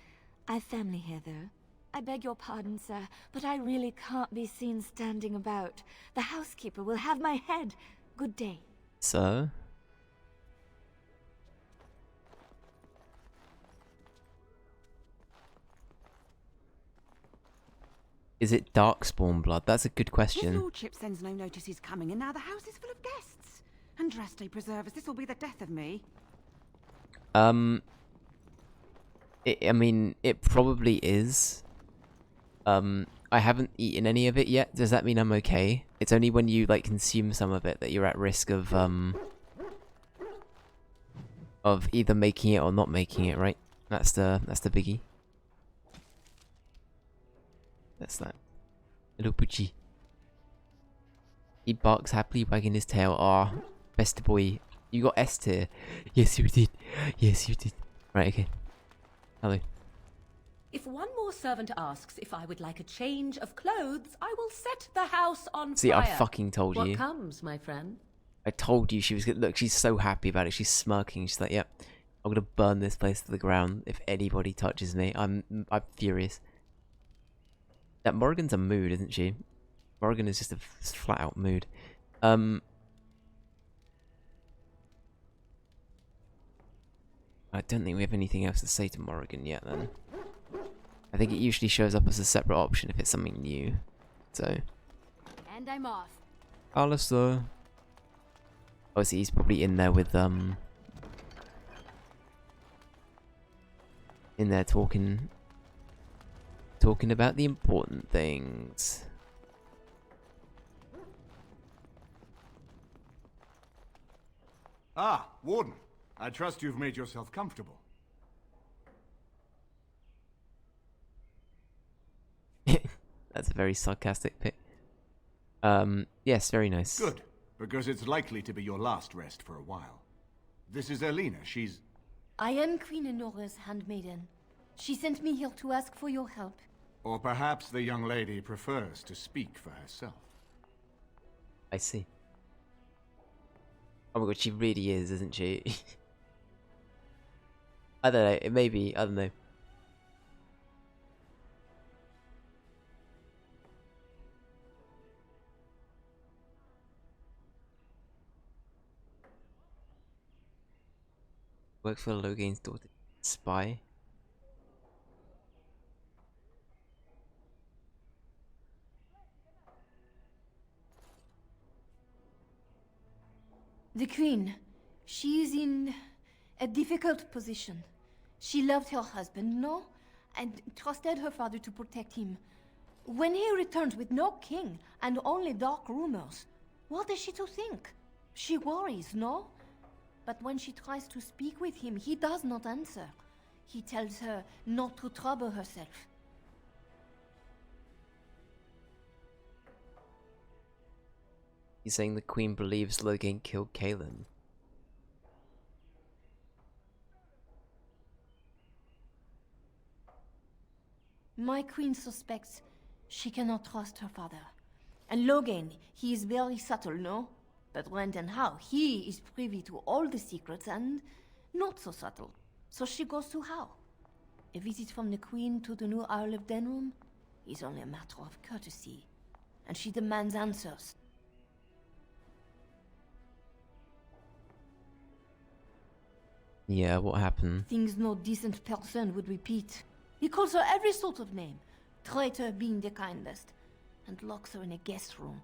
I've family here, though. I beg your pardon, sir, but I really can't be seen standing about. The housekeeper will have my head. Good day. So? Is it Darkspawn blood? That's a good question. His lordship sends no notice he's coming, and now the house is full of guests. Andraste preserve us, this will be the death of me. I mean, it probably is. I haven't eaten any of it yet. Does that mean I'm okay? It's only when you like consume some of it that you're at risk of either making it or not making it, right? That's the biggie. That's that. Little Poochie. He barks happily, wagging his tail. Ah, best boy. You got S tier. Yes, you did. Yes, you did. Right, okay. Hello. If one more servant asks if I would like a change of clothes, I will set the house on See, fire. I fucking told you. What comes, my friend? I told you she was gonna... Look, she's so happy about it. She's smirking. She's like, yep, I'm gonna burn this place to the ground if anybody touches me. I'm furious. That Morrigan's a mood, isn't she? Morrigan is just a flat out mood. I don't think we have anything else to say to Morrigan yet then. I think it usually shows up as a separate option if it's something new. So. And I'm off. Alistair. Obviously he's probably in there with in there talking about the important things. Ah, Warden. I trust you've made yourself comfortable. That's a very sarcastic pick. Yes, very nice. Good, because it's likely to be your last rest for a while. This is Elena. She's... I am Queen Enora's handmaiden. She sent me here to ask for your help. Or perhaps the young lady prefers to speak for herself. I see. Oh my god, she really is, isn't she? I don't know, maybe, I don't know. Work for Logain's daughter. Spy? The Queen, she is in a difficult position. She loved her husband, no? And trusted her father to protect him. When he returns with no king and only dark rumors, what is she to think? She worries, no? But when she tries to speak with him, he does not answer. He tells her not to trouble herself. He's saying the Queen believes Logain killed Caitlin. My Queen suspects she cannot trust her father. And Logain, he is very subtle, no? But when and how, he is privy to all the secrets and not so subtle. So she goes to how? A visit from the Queen to the new Isle of Denrum is only a matter of courtesy. And she demands answers. Yeah, what happened? Things no decent person would repeat. He calls her every sort of name, traitor being the kindest, and locks her in a guest room.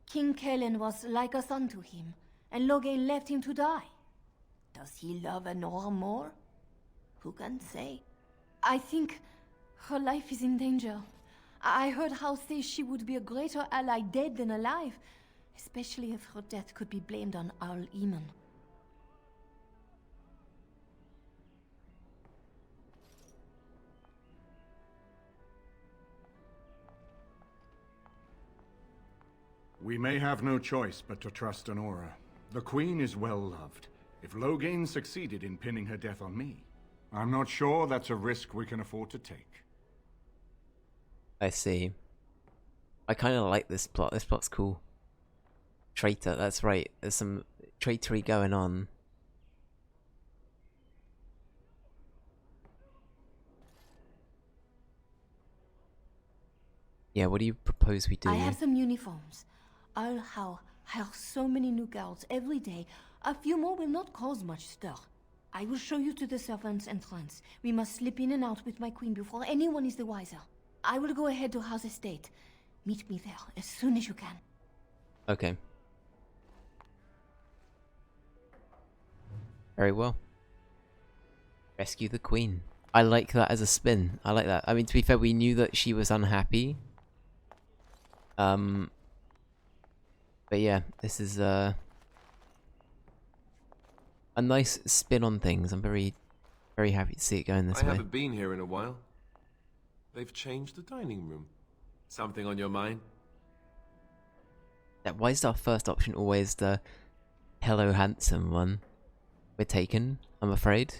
King Kellen was like a son to him, and Logain left him to die. Does he love Honora more? Who can say? I think her life is in danger. I heard Hal say she would be a greater ally dead than alive, especially if her death could be blamed on Arl Eamon. We may have no choice but to trust Honora. The Queen is well loved. If Logain succeeded in pinning her death on me, I'm not sure that's a risk we can afford to take. I see. I kind of like this plot. This plot's cool. Traitor, that's right. There's some traitory going on. Yeah, what do you propose we do? I have some uniforms. I'll hire so many new guards every day. A few more will not cause much stir. I will show you to the servants' entrance. We must slip in and out with my Queen before anyone is the wiser. I will go ahead to House Estate. Meet me there as soon as you can. Okay. Very well. Rescue the Queen. I like that as a spin. I like that. I mean, to be fair, we knew that she was unhappy. But yeah, this is a nice spin on things. I'm very happy to see it going this way. I haven't been here in a while. They've changed the dining room. Something on your mind? Yeah, why is our first option always the hello handsome one? We're taken, I'm afraid.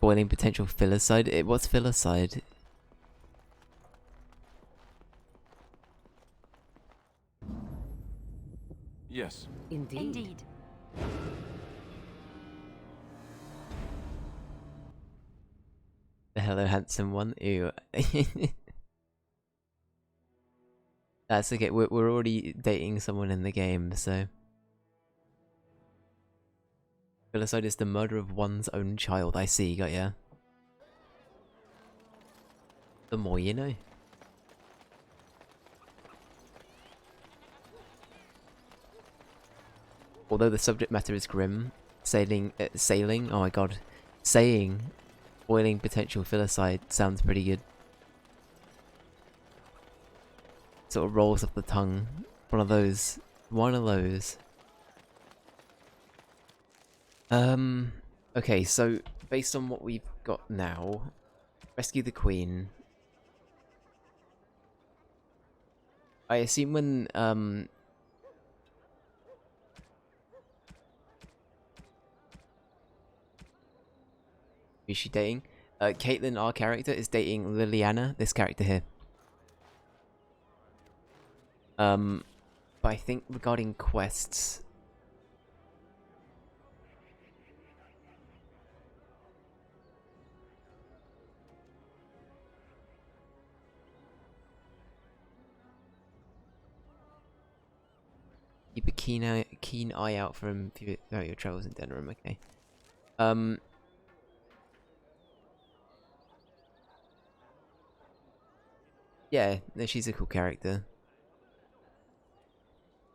Boiling potential filicide? What's filicide? Yes. Indeed. The hello handsome one? Ew. That's okay, we're already dating someone in the game, so... Filicide is the murder of one's own child. I see, got ya. The more you know. Although the subject matter is grim, sailing, oh my god, saying boiling potential filicide sounds pretty good. Sort of rolls off the tongue. One of those. Okay, so based on what we've got now, rescue the Queen. I assume when who's she dating? Caitlin, our character, is dating Liliana, this character here. But I think regarding quests, keen eye out for him throughout your travels in Denerim. Okay. Yeah, no, she's a cool character.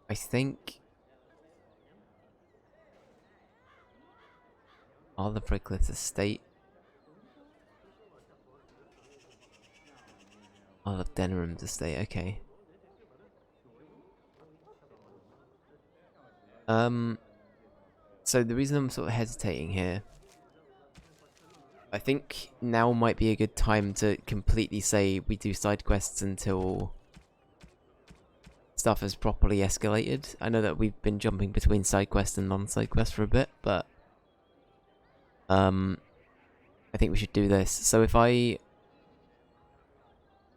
I think Arthur Brickliff's estate. Arthur Denerim's estate. Okay. So the reason I'm sort of hesitating here, I think now might be a good time to completely say we do side quests until stuff has properly escalated. I know that we've been jumping between side quests and non-side quests for a bit, but I think we should do this. So if I'm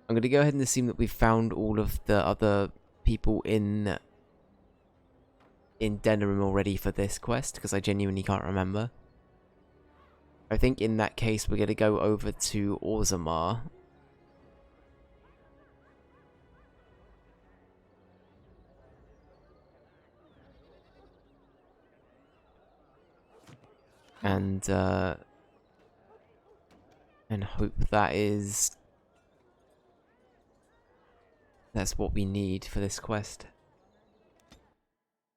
going to go ahead and assume that we've found all of the other people in Denerim already for this quest, because I genuinely can't remember. I think in that case we're going to go over to Orzammar. And hope that's what we need for this quest.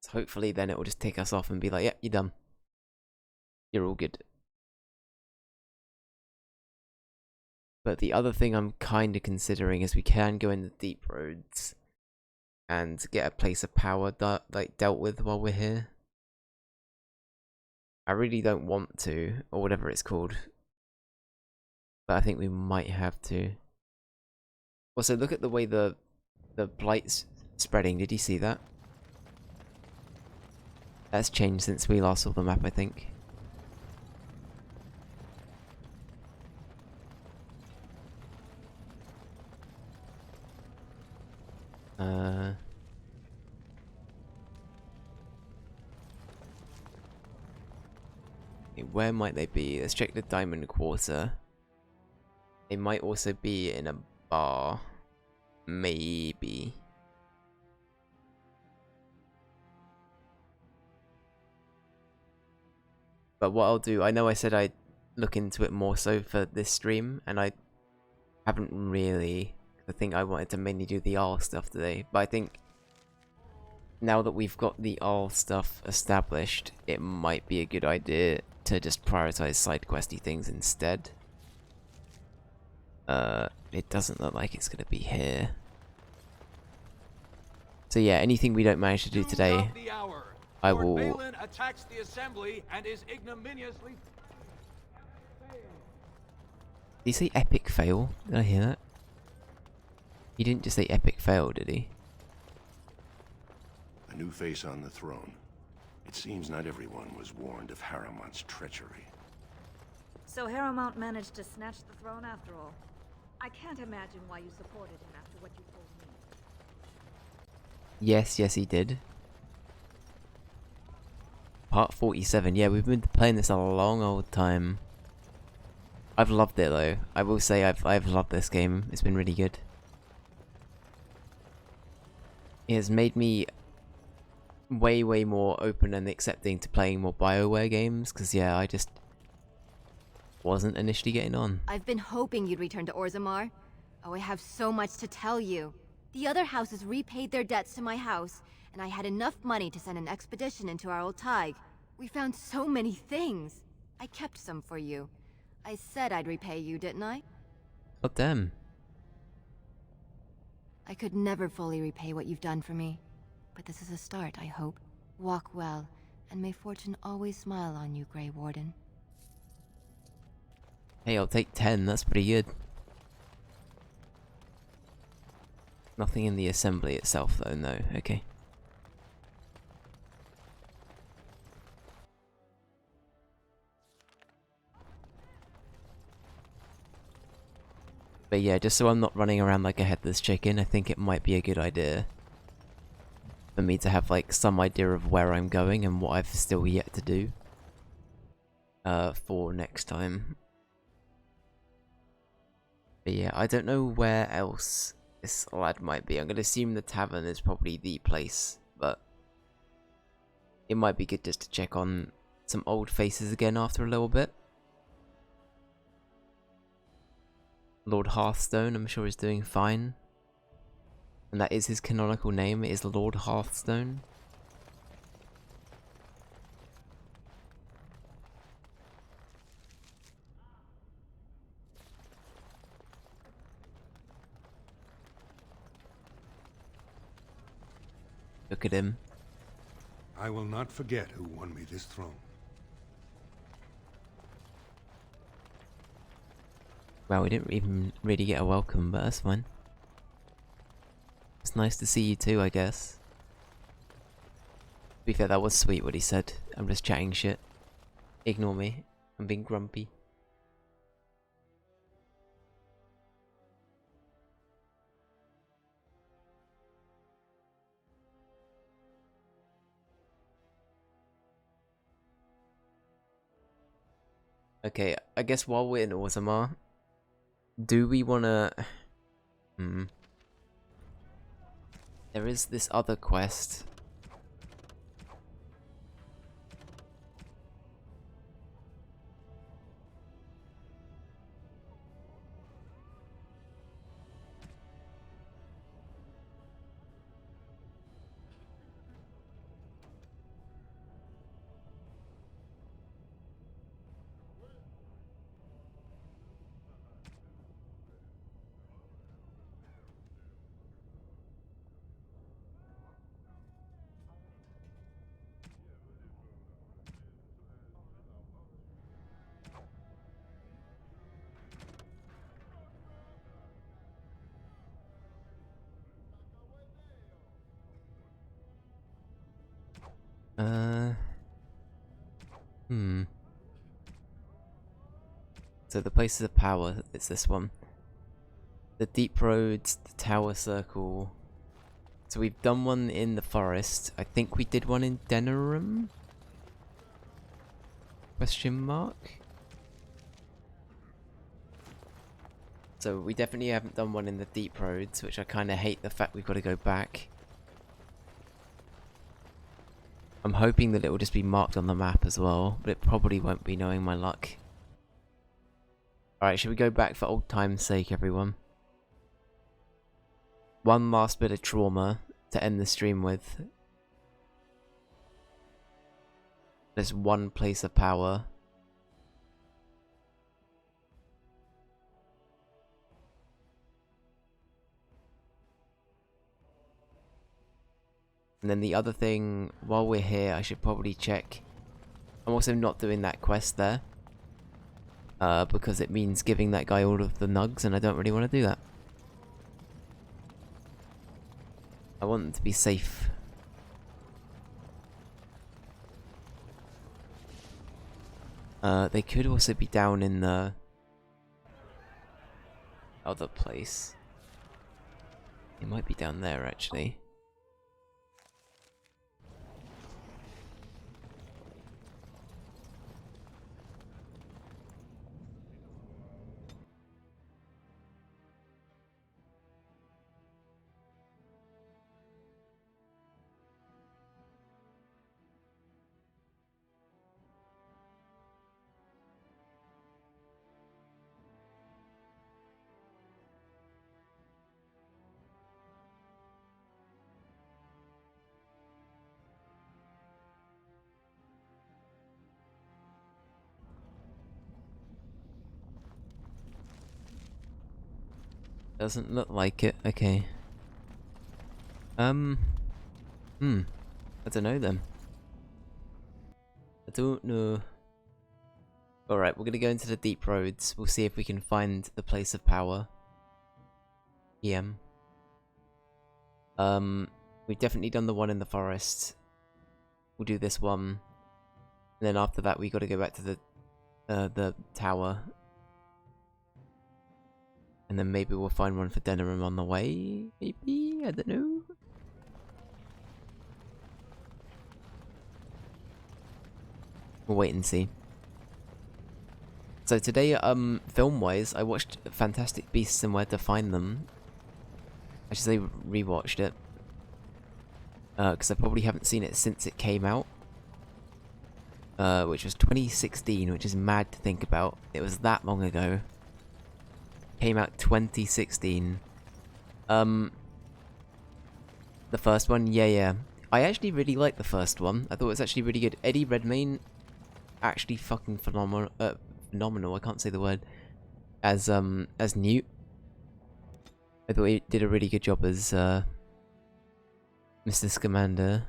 So hopefully then it will just take us off and be like, yep, you're done. You're all good. But the other thing I'm kind of considering is we can go in the deep roads and get a place of power dealt with while we're here. I really don't want to, or whatever it's called. But I think we might have to. Also, look at the way the blight's spreading. Did you see that? That's changed since we last saw the map, I think. Where might they be? Let's check the Diamond Quarter. They might also be in a bar. Maybe. But what I'll do, I know I said I'd look into it more so for this stream, and I haven't really. I think I wanted to mainly do the Arl stuff today, but I think now that we've got the Arl stuff established, it might be a good idea to just prioritize side questy things instead. It doesn't look like it's going to be here. So yeah, anything we don't manage to do today, I will... Balin attacks the assembly and is ignominiously... Did he say epic fail? Did I hear that? He didn't just say epic fail, did he? A new face on the throne. It seems not everyone was warned of Harrowmont's treachery. So Harrowmont managed to snatch the throne after all. I can't imagine why you supported him after what you told me. Yes, he did. Part 47. Yeah, we've been playing this a long old time. I've loved it though. I will say I've loved this game. It's been really good. It has made me way more open and accepting to playing more BioWare games, because yeah, I just wasn't initially getting on. I've been hoping you'd return to Orzammar. Oh, I have so much to tell you. The other houses repaid their debts to my house, and I had enough money to send an expedition into our old Tig. We found so many things. I kept some for you. I said I'd repay you, didn't I? Oh, damn. I could never fully repay what you've done for me. But this is a start, I hope. Walk well, and may fortune always smile on you, Grey Warden. Hey, I'll take 10, that's pretty good. Nothing in the assembly itself though, no, okay. But yeah, just so I'm not running around like a headless chicken, I think it might be a good idea for me to have like some idea of where I'm going and what I've still yet to do for next time. But yeah, I don't know where else this lad might be. I'm going to assume the tavern is probably the place, but it might be good just to check on some old faces again after a little bit. Lord Hearthstone, I'm sure, is doing fine. And that is his canonical name, it is Lord Hearthstone. Look at him. I will not forget who won me this throne. Well, we didn't even really get a welcome, but that's fine. It's nice to see you too, I guess. To be fair, that was sweet what he said. I'm just chatting shit. Ignore me. I'm being grumpy. Okay, I guess while we're in Orzammar, do we wanna... There is this other quest. So the places of power, it's this one. The Deep Roads, the Tower Circle. So we've done one in the forest. I think we did one in Denerim? Question mark? So we definitely haven't done one in the Deep Roads, which I kind of hate the fact we've got to go back. I'm hoping that it will just be marked on the map as well, but it probably won't be, knowing my luck. Alright, should we go back for old time's sake, everyone? One last bit of trauma to end the stream with. There's one place of power. And then the other thing, while we're here, I should probably check. I'm also not doing that quest there. Because it means giving that guy all of the nugs, and I don't really want to do that. I want them to be safe. They could also be down in the other place. It might be down there, actually. Doesn't look like it. Okay. I don't know then. I don't know. Alright, we're gonna go into the Deep Roads. We'll see if we can find the place of power. PM. We've definitely done the one in the forest. We'll do this one. And then after that we gotta go back to the tower. And then maybe we'll find one for Denerim on the way, maybe? I don't know. We'll wait and see. So today, film-wise, I watched Fantastic Beasts and Where to Find Them. I should say rewatched it. Because I probably haven't seen it since it came out. which was 2016, which is mad to think about. It was that long ago. Came out 2016. The first one, yeah. I actually really liked the first one. I thought it was actually really good. Eddie Redmayne, actually fucking phenomenal. Phenomenal. I can't say the word. As Newt. I thought he did a really good job as Mr. Scamander.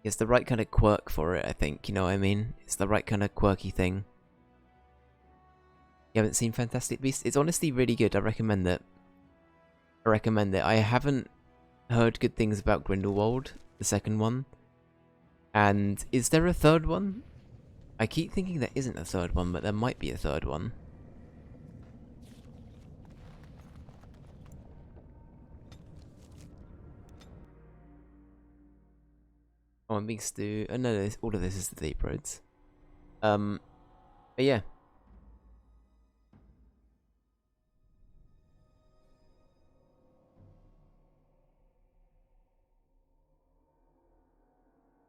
It's the right kind of quirk for it, I think, you know what I mean? It's the right kind of quirky thing. You haven't seen Fantastic Beasts? It's honestly really good, I recommend it. I haven't heard good things about Grindelwald, the second one. And is there a third one? I keep thinking there isn't a third one, but there might be a third one. Oh, I'm being Stu. Oh no, all of this is the Deep Roads. But yeah.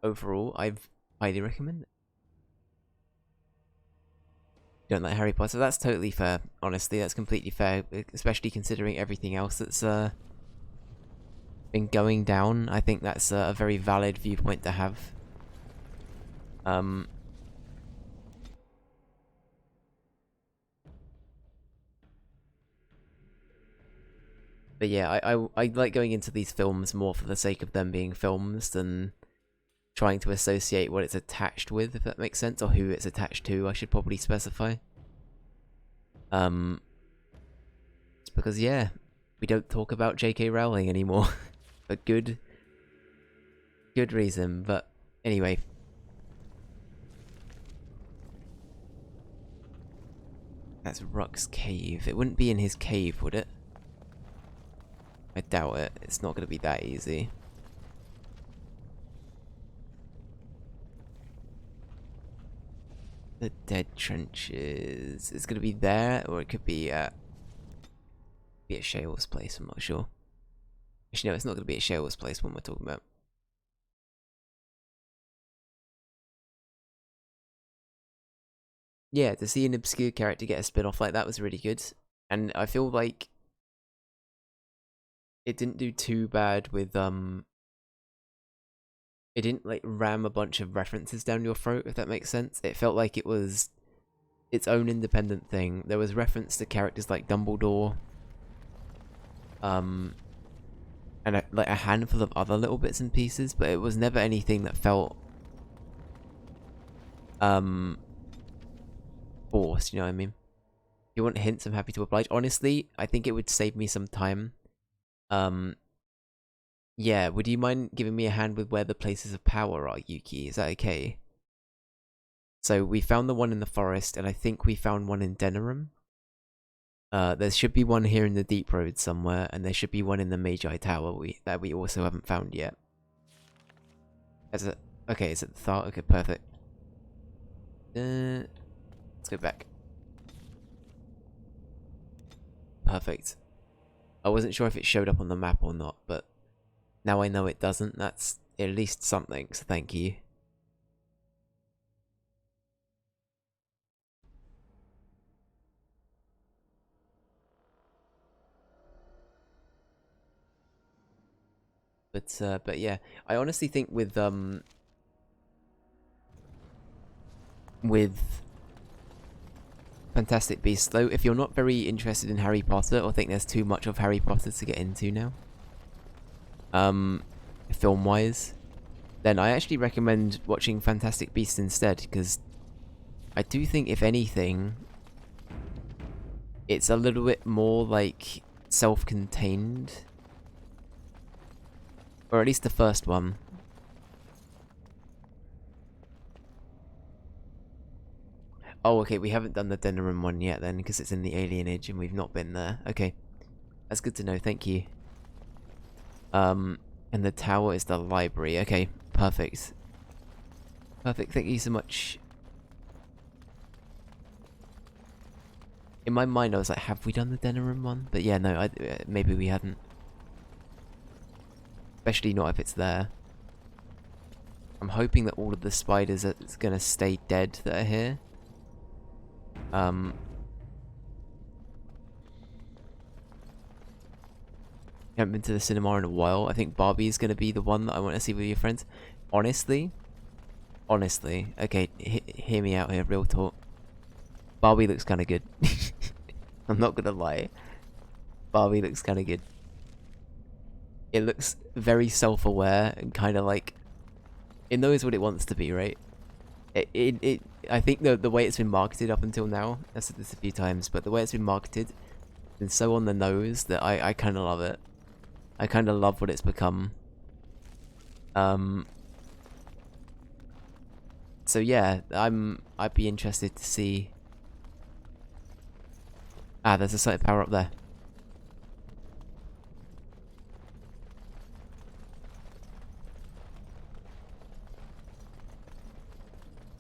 Overall, I've highly recommend it. Don't like Harry Potter? That's totally fair. Honestly, that's completely fair, especially considering everything else that's been going down. I think that's a very valid viewpoint to have. But yeah, I like going into these films more for the sake of them being films than trying to associate what it's attached with, if that makes sense, or who it's attached to, I should probably specify. It's because, yeah, we don't talk about J.K. Rowling anymore. For good reason, but anyway. That's Ruck's cave. It wouldn't be in his cave, would it? I doubt it. It's not going to be that easy. The dead trenches. It's going to be there, or it could be at Shale's place. I'm not sure. Actually, no, it's not going to be at Shale's place. What am I talking about? Yeah, to see an obscure character get a spin-off like that was really good. And I feel like it didn't do too bad with, it didn't, like, ram a bunch of references down your throat, if that makes sense. It felt like it was its own independent thing. There was reference to characters like Dumbledore, and like a handful of other little bits and pieces, but it was never anything that felt forced, you know what I mean? If you want hints, I'm happy to oblige. Honestly, I think it would save me some time. Yeah, would you mind giving me a hand with where the places of power are, Yuki? Is that okay? So we found the one in the forest, and I think we found one in Denerim. There should be one here in the Deep Road somewhere, and there should be one in the Magi Tower that we also haven't found yet. Okay, is it the Thar? Okay, perfect. Let's go back. Perfect. I wasn't sure if it showed up on the map or not, but now I know it doesn't. That's at least something, so thank you. But yeah, I honestly think with Fantastic Beasts, though, if you're not very interested in Harry Potter or think there's too much of Harry Potter to get into now, film-wise, then I actually recommend watching Fantastic Beasts instead, because I do think, if anything, it's a little bit more, like, self-contained. Or at least the first one. Oh, okay, we haven't done the Denerim one yet then, because it's in the Alienage and we've not been there. Okay. That's good to know, thank you. And the tower is the library. Okay, perfect. Perfect, thank you so much. In my mind I was like, have we done the Denerim one? But yeah, no, maybe we hadn't. Especially not if it's there. I'm hoping that all of the spiders are gonna stay dead that are here. Haven't been to the cinema in a while. I think Barbie is gonna be the one that I want to see with your friends. Honestly, okay, hear me out here, real talk. Barbie looks kind of good. I'm not gonna lie. Barbie looks kind of good. It looks very self-aware and kind of like it knows what it wants to be, right? I think the way it's been marketed up until now, I've said this a few times, but the way it's been marketed has been so on the nose that I kind of love it. I kind of love what it's become. So yeah, I'd be interested to see. Ah, there's a site power up there.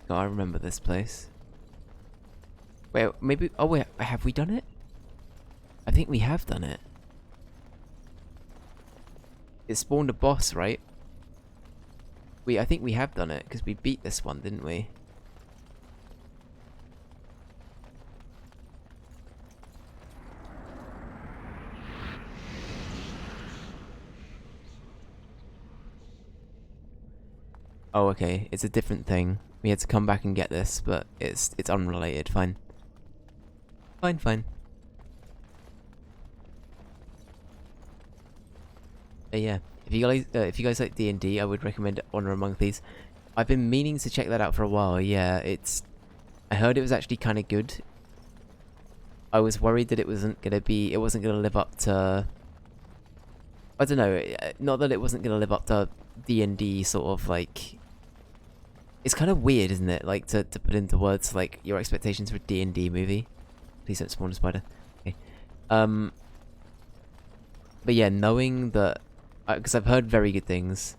God, I remember this place. Wait, maybe... Oh wait, have we done it? I think we have done it. It spawned a boss, right? I think we have done it, because we beat this one, didn't we? Oh, okay. It's a different thing. We had to come back and get this, but it's unrelated. Fine. Fine. Yeah. If you guys like D&D, I would recommend Honor Among Thieves. I've been meaning to check that out for a while. Yeah, I heard it was actually kind of good. I was worried that it wasn't gonna live up to. I don't know. Not that it wasn't gonna live up to D&D sort of like. It's kind of weird, isn't it? Like to put into words like your expectations for a D&D movie. Please don't spawn a spider. Okay. But yeah, knowing that, because I've heard very good things.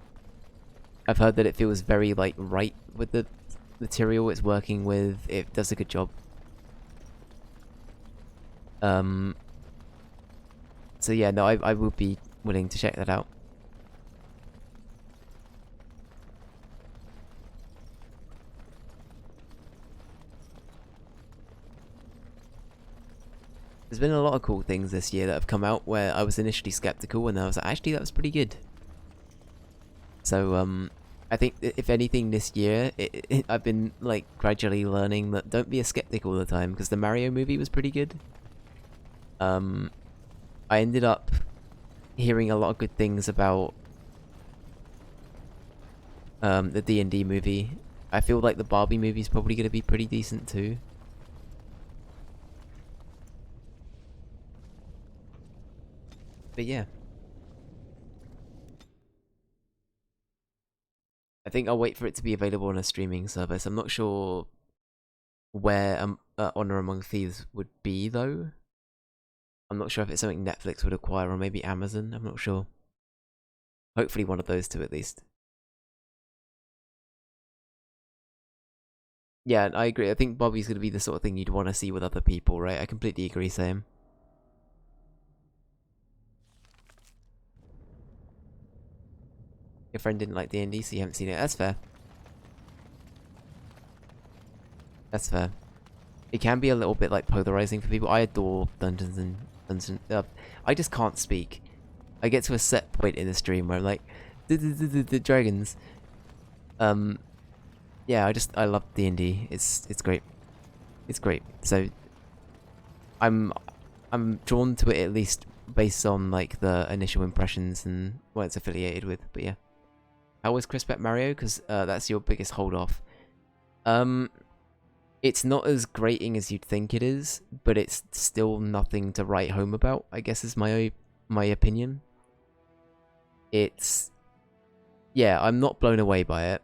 I've heard that it feels very like right with the material it's working with. It does a good job. So yeah, no, I would be willing to check that out. There's been a lot of cool things this year that have come out where I was initially skeptical and I was like, actually that was pretty good. So I think if anything this year, I've been like gradually learning that don't be a skeptic all the time, because the Mario movie was pretty good. I ended up hearing a lot of good things about the D&D movie. I feel like the Barbie movie is probably going to be pretty decent too. But yeah. I think I'll wait for it to be available on a streaming service. I'm not sure where Honor Among Thieves would be though. I'm not sure if it's something Netflix would acquire or maybe Amazon. I'm not sure. Hopefully one of those two at least. Yeah, I agree. I think Bobby's going to be the sort of thing you'd want to see with other people, right? I completely agree, Sam. Your friend didn't like D&D, so you haven't seen it. That's fair. That's fair. It can be a little bit like polarizing for people. I adore Dungeons and I just can't speak. I get to a set point in the stream where I'm like, the dragons. Yeah, I love D&D. It's great. It's great. So I'm drawn to it at least based on like the initial impressions and what it's affiliated with. But yeah. How was Crisp at Mario? Because that's your biggest hold off. It's not as grating as you'd think it is, but it's still nothing to write home about, I guess is my opinion. Yeah, I'm not blown away by it.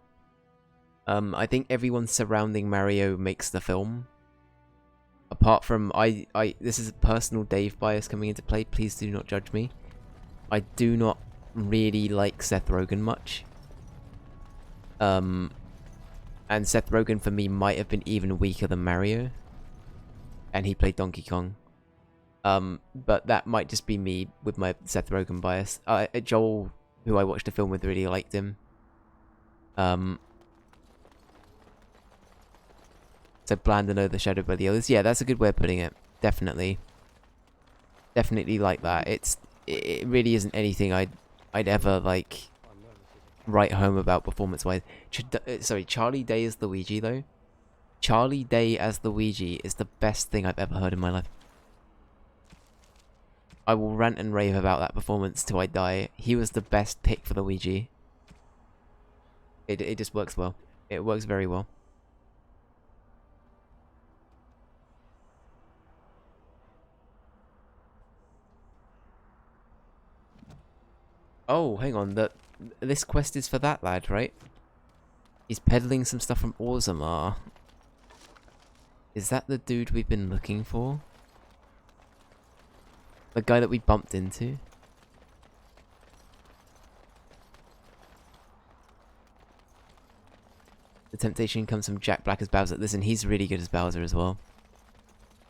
I think everyone surrounding Mario makes the film. Apart from, this is a personal Dave bias coming into play, please do not judge me. I do not really like Seth Rogen much. And Seth Rogen for me might have been even weaker than Mario. And he played Donkey Kong. But that might just be me with my Seth Rogen bias. Joel who I watched a film with really liked him. So bland and overshadowed by the others. Yeah, that's a good way of putting it. Definitely. Definitely like that. It really isn't anything I'd ever like write home about performance-wise. Sorry, Charlie Day as Luigi though. Charlie Day as Luigi is the best thing I've ever heard in my life. I will rant and rave about that performance till I die. He was the best pick for Luigi. It just works well. It works very well. Oh, hang on. This quest is for that lad, right? He's peddling some stuff from Orzammar. Is that the dude we've been looking for? The guy that we bumped into? The temptation comes from Jack Black as Bowser. Listen, he's really good as Bowser as well.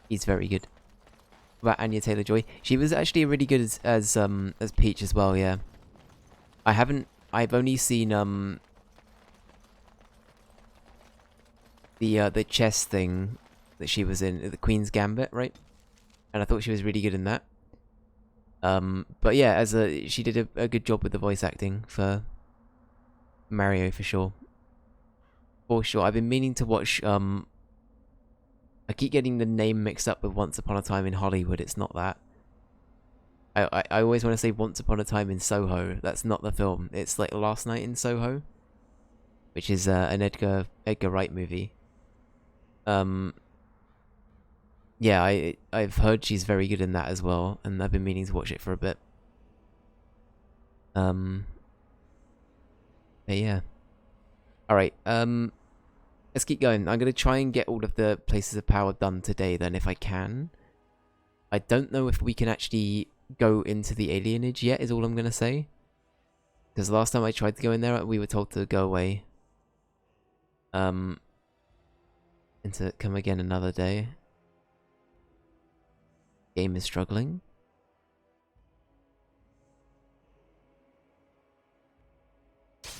He's very good. What about Anya Taylor-Joy? She was actually really good as Peach as well, yeah. I've only seen the chess thing that she was in, the Queen's Gambit, right? And I thought she was really good in that. But yeah, she did a good job with the voice acting for Mario for sure. For sure. I've been meaning to watch I keep getting the name mixed up with Once Upon a Time in Hollywood. It's not that. I always want to say Once Upon a Time in Soho. That's not the film. It's like Last Night in Soho, which is an Edgar Wright movie. Yeah, I've heard she's very good in that as well, and I've been meaning to watch it for a bit. But yeah. Alright, let's keep going. I'm gonna try and get all of the places of power done today then, if I can. I don't know if we can actually go into the alienage yet, is all I'm gonna say. Because last time I tried to go in there, we were told to go away. And to come again another day. Game is struggling. But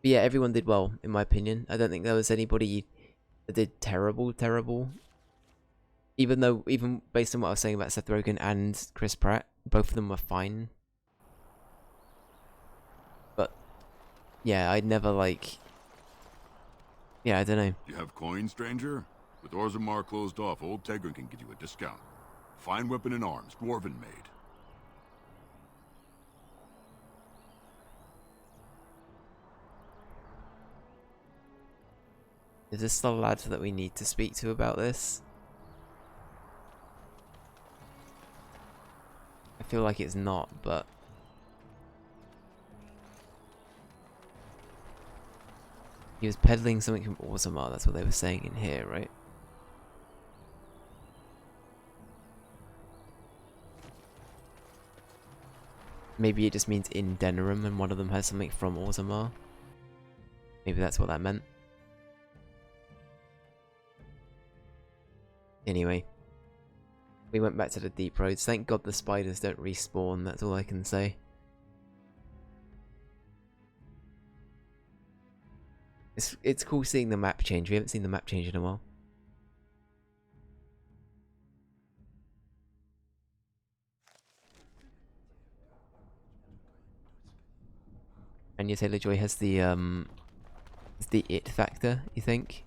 yeah, everyone did well, in my opinion. I don't think there was anybody that did terrible. Even based on what I was saying about Seth Rogen and Chris Pratt, both of them were fine. But yeah, I'd never yeah, I don't know. You have coin, stranger? With Orzammar closed off, old Tegrin can give you a discount. Fine weapon and arms, dwarven made. Is this the lad that we need to speak to about this? I feel like it's not, but... He was peddling something from Orzammar, that's what they were saying in here, right? Maybe it just means in Denerim and one of them has something from Orzammar. Maybe that's what that meant. Anyway. We went back to the deep roads. Thank God the spiders don't respawn, that's all I can say. It's cool seeing the map change. We haven't seen the map change in a while. Anya Taylor-Joy has the it factor, you think?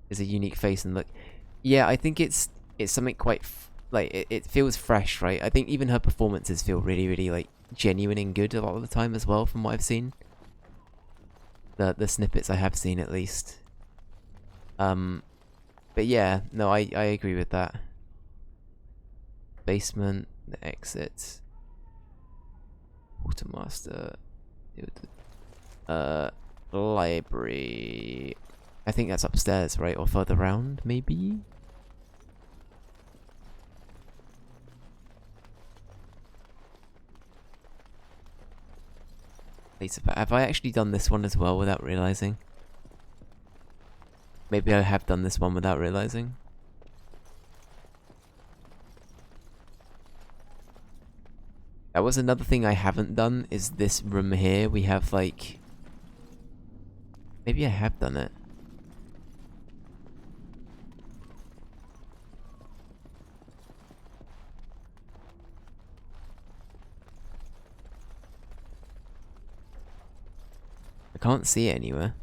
There's a unique face and look. Yeah, I think it's something quite it feels fresh, right? I think even her performances feel really like genuine and good a lot of the time as well, from what I've seen. The snippets I have seen, at least. But yeah, no, I agree with that. Basement, the exit, Watermaster, library. I think that's upstairs, right, or further round, maybe. Have I actually done this one as well without realizing? Maybe I have done this one without realizing. That was another thing I haven't done, is this room here. We have, like... Maybe I have done it. I can't see it anywhere.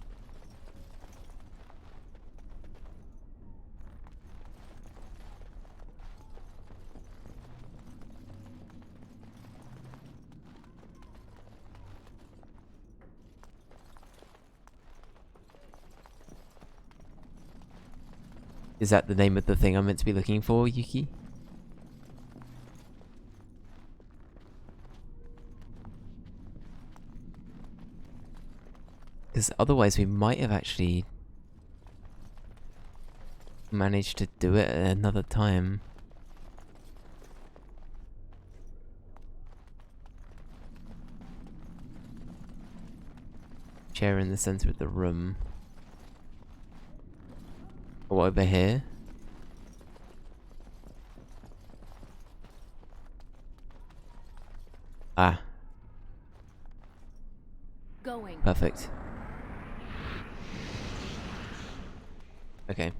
Is that the name of the thing I'm meant to be looking for, Yuki? Because otherwise we might have actually managed to do it at another time. Chair in the center of the room. Or over here. Ah. Going. Perfect. Okay.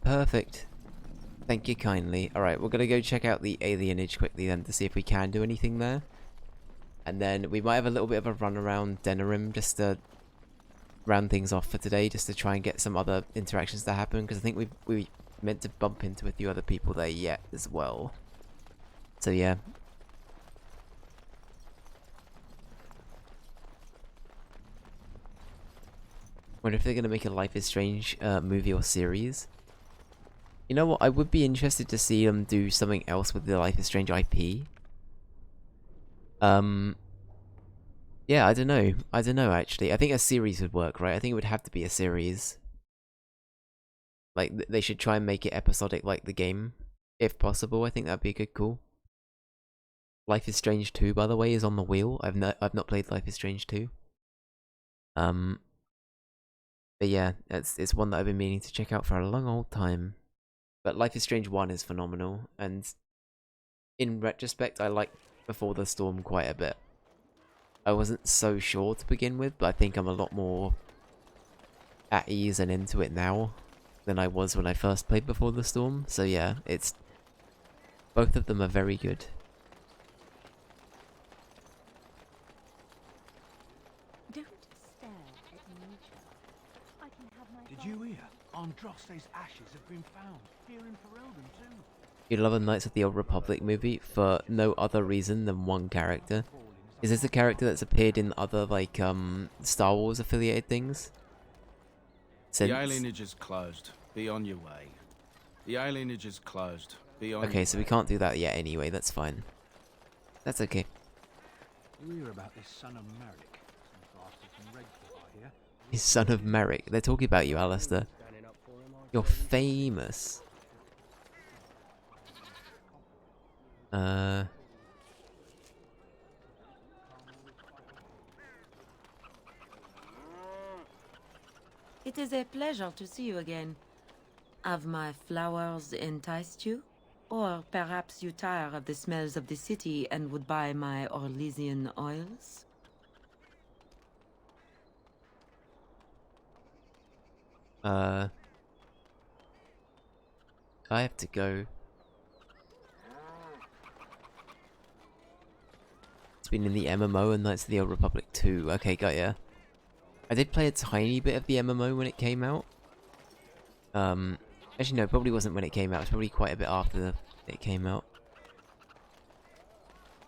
Perfect. Thank you kindly. Alright, we're gonna go check out the alienage quickly then to see if we can do anything there. And then we might have a little bit of a run around Denerim just to round things off for today, just to try and get some other interactions to happen, because I think we meant to bump into a few other people there yet as well. So yeah. Wonder if they're gonna make a Life is Strange movie or series. You know what? I would be interested to see them do something else with the Life is Strange IP. Yeah, I don't know. I don't know, actually. I think a series would work, right? I think it would have to be a series. Like, they should try and make it episodic like the game. If possible, I think that'd be a good call. Life is Strange 2, by the way, is on the wheel. I've not played Life is Strange 2. But yeah, it's one that I've been meaning to check out for a long old time. But Life is Strange 1 is phenomenal, and in retrospect, I like Before the Storm quite a bit. I wasn't so sure to begin with, but I think I'm a lot more at ease and into it now than I was when I first played Before the Storm. So yeah, it's... both of them are very good. Don't stare at nature. I can have my... Did you hear? Androste's ashes have been found here in Ferelden too. You love a Knights of the Old Republic movie for no other reason than one character. Is this a character that's appeared in other, like, Star Wars affiliated things? The alienage is closed. Be on your way. The alienage is closed. Be on Okay, so we can't do that yet anyway, that's fine. That's okay. You hear about this son of Merrick? Some bastard from Redford, I hear. His son of Merrick. They're talking about you, Alistair. You're famous. It is a pleasure to see you again. Have my flowers enticed you? Or perhaps you tire of the smells of the city and would buy my Orlesian oils? I have to go. It's been in the MMO and Knights of the Old Republic 2. Okay, got ya. I did play a tiny bit of the MMO when it came out. Actually no, probably wasn't when it came out. It was probably quite a bit after it came out.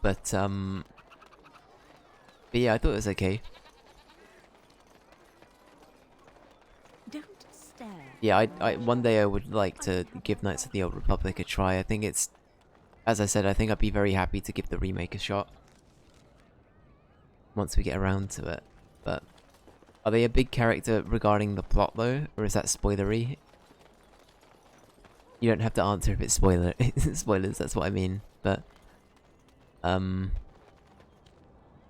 But yeah, I thought it was okay. Don't stare. Yeah, one day I would like to give Knights of the Old Republic a try. I think it's, as I said, I think I'd be very happy to give the remake a shot. Once we get around to it. But are they a big character regarding the plot though? Or is that spoilery? You don't have to answer if it's spoilers, that's what I mean. But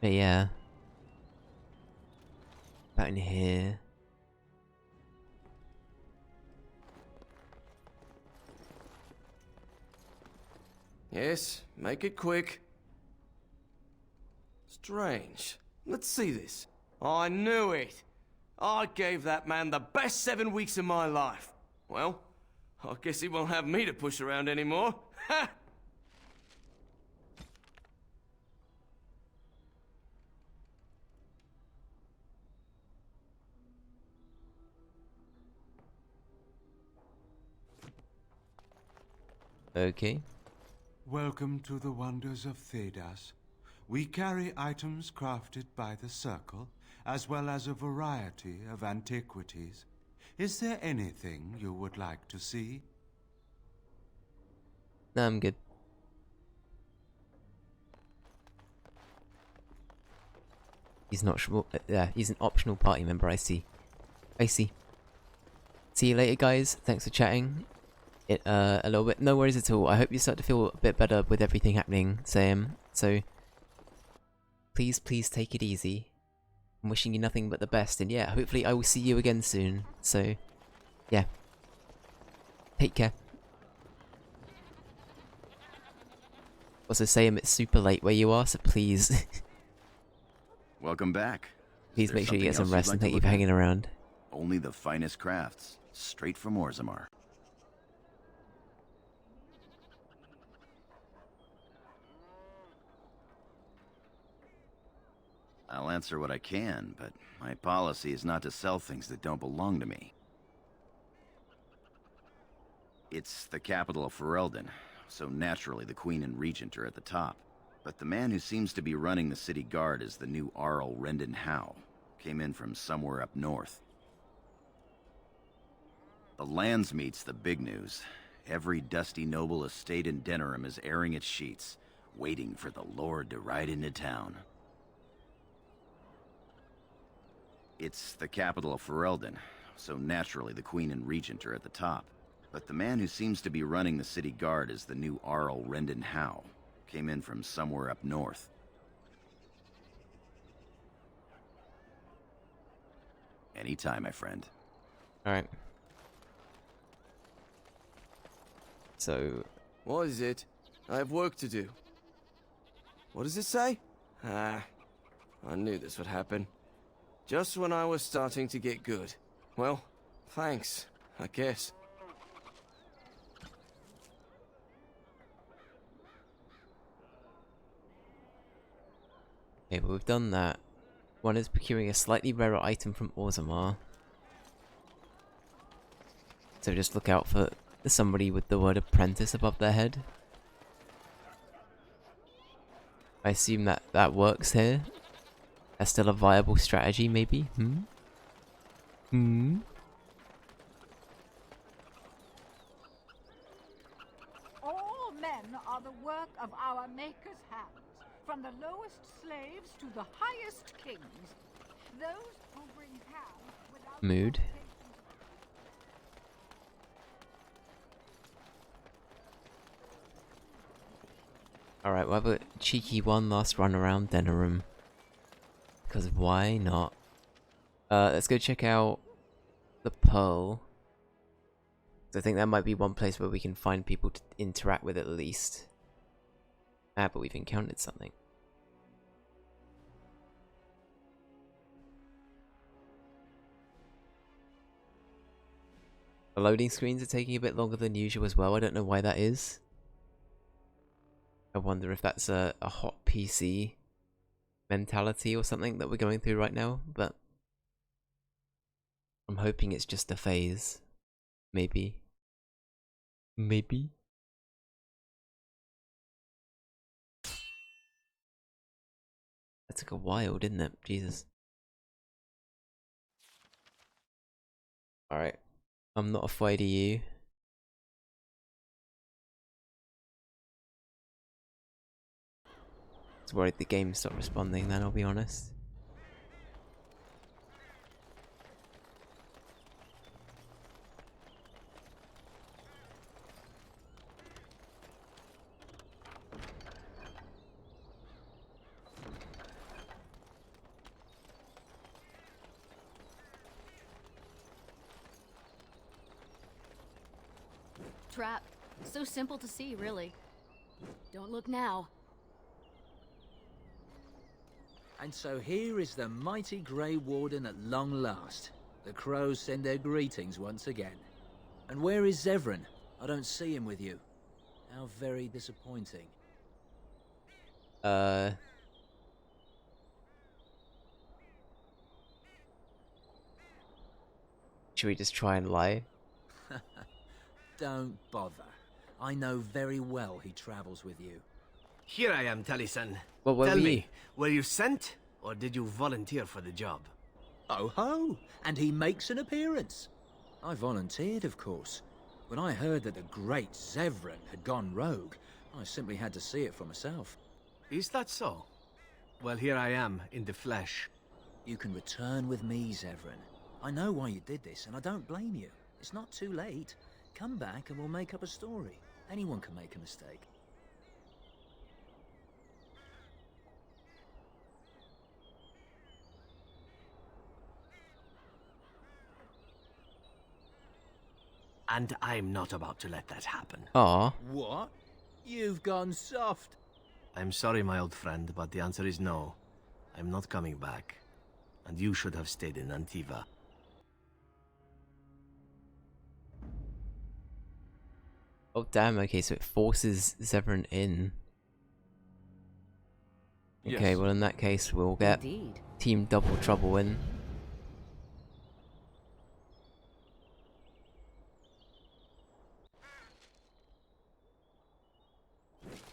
yeah. About in here. Yes, make it quick. Strange. Let's see this. I knew it. I gave that man the best 7 weeks of my life. Well, I guess he won't have me to push around anymore. Ha! Okay. Welcome to the wonders of Thedas. We carry items crafted by the Circle, as well as a variety of antiquities. Is there anything you would like to see? No, I'm good. He's not sure. Yeah, he's an optional party member. I see. I see. See you later, guys. Thanks for chatting. A little bit. No worries at all. I hope you start to feel a bit better with everything happening, Sam. So please take it easy. I'm wishing you nothing but the best, and yeah, hopefully I will see you again soon. So yeah, take care. Also, Sam, it's super late where you are, so please. Welcome back. Please make sure you get some rest, and thank you for hanging around. Only the finest crafts, straight from Orzammar. I'll answer what I can, but my policy is not to sell things that don't belong to me. It's the capital of Ferelden, so naturally the Queen and Regent are at the top. But the man who seems to be running the city guard is the new Arl Rendon Howe. Came in from somewhere up north. The Landsmeet's the big news. Every dusty noble estate in Denerim is airing its sheets, waiting for the Lord to ride into town. It's the capital of Ferelden, so naturally the Queen and Regent are at the top. But the man who seems to be running the city guard is the new Arl Rendon Howe. Came in from somewhere up north. Anytime, my friend. Alright. So... What is it? I have work to do. What does it say? Ah, I knew this would happen. Just when I was starting to get good. Well, thanks, I guess. Okay, but we've done that. One is procuring a slightly rarer item from Orzammar. So just look out for somebody with the word apprentice above their head. I assume that works here. That's still a viable strategy, maybe? All men are the work of our Maker's hands, from the lowest slaves to the highest kings. Those who bring ham without... Mood. Alright, we'll have a cheeky one last run around Denerim. Because why not? Let's go check out the Pearl. I think that might be one place where we can find people to interact with at least. Ah, but we've encountered something. The loading screens are taking a bit longer than usual as well. I don't know why that is. I wonder if that's a hot PC mentality or something that we're going through right now, but I'm hoping it's just a phase. Maybe. Maybe? That took a while, didn't it? Jesus. Alright. I'm not afraid of you. I was worried the game stopped responding then, I'll be honest. Trap. So simple to see, really. Don't look now. And so here is the mighty Grey Warden at long last. The crows send their greetings once again. And where is Zevran? I don't see him with you. How very disappointing. Should we just try and lie? Don't bother. I know very well he travels with you. Here I am, Taliesin. Well, Tell me, were you sent, or did you volunteer for the job? Oh ho! And he makes an appearance. I volunteered, of course. When I heard that the great Zevran had gone rogue, I simply had to see it for myself. Is that so? Well, here I am, in the flesh. You can return with me, Zevran. I know why you did this, and I don't blame you. It's not too late. Come back and we'll make up a story. Anyone can make a mistake. And I'm not about to let that happen. Aw. What? You've gone soft. I'm sorry, my old friend, but the answer is no. I'm not coming back. And you should have stayed in Antiva. Oh damn, okay, so it forces Zevran in. Okay, Yes. well in that case we'll get Indeed. Team Double Trouble in.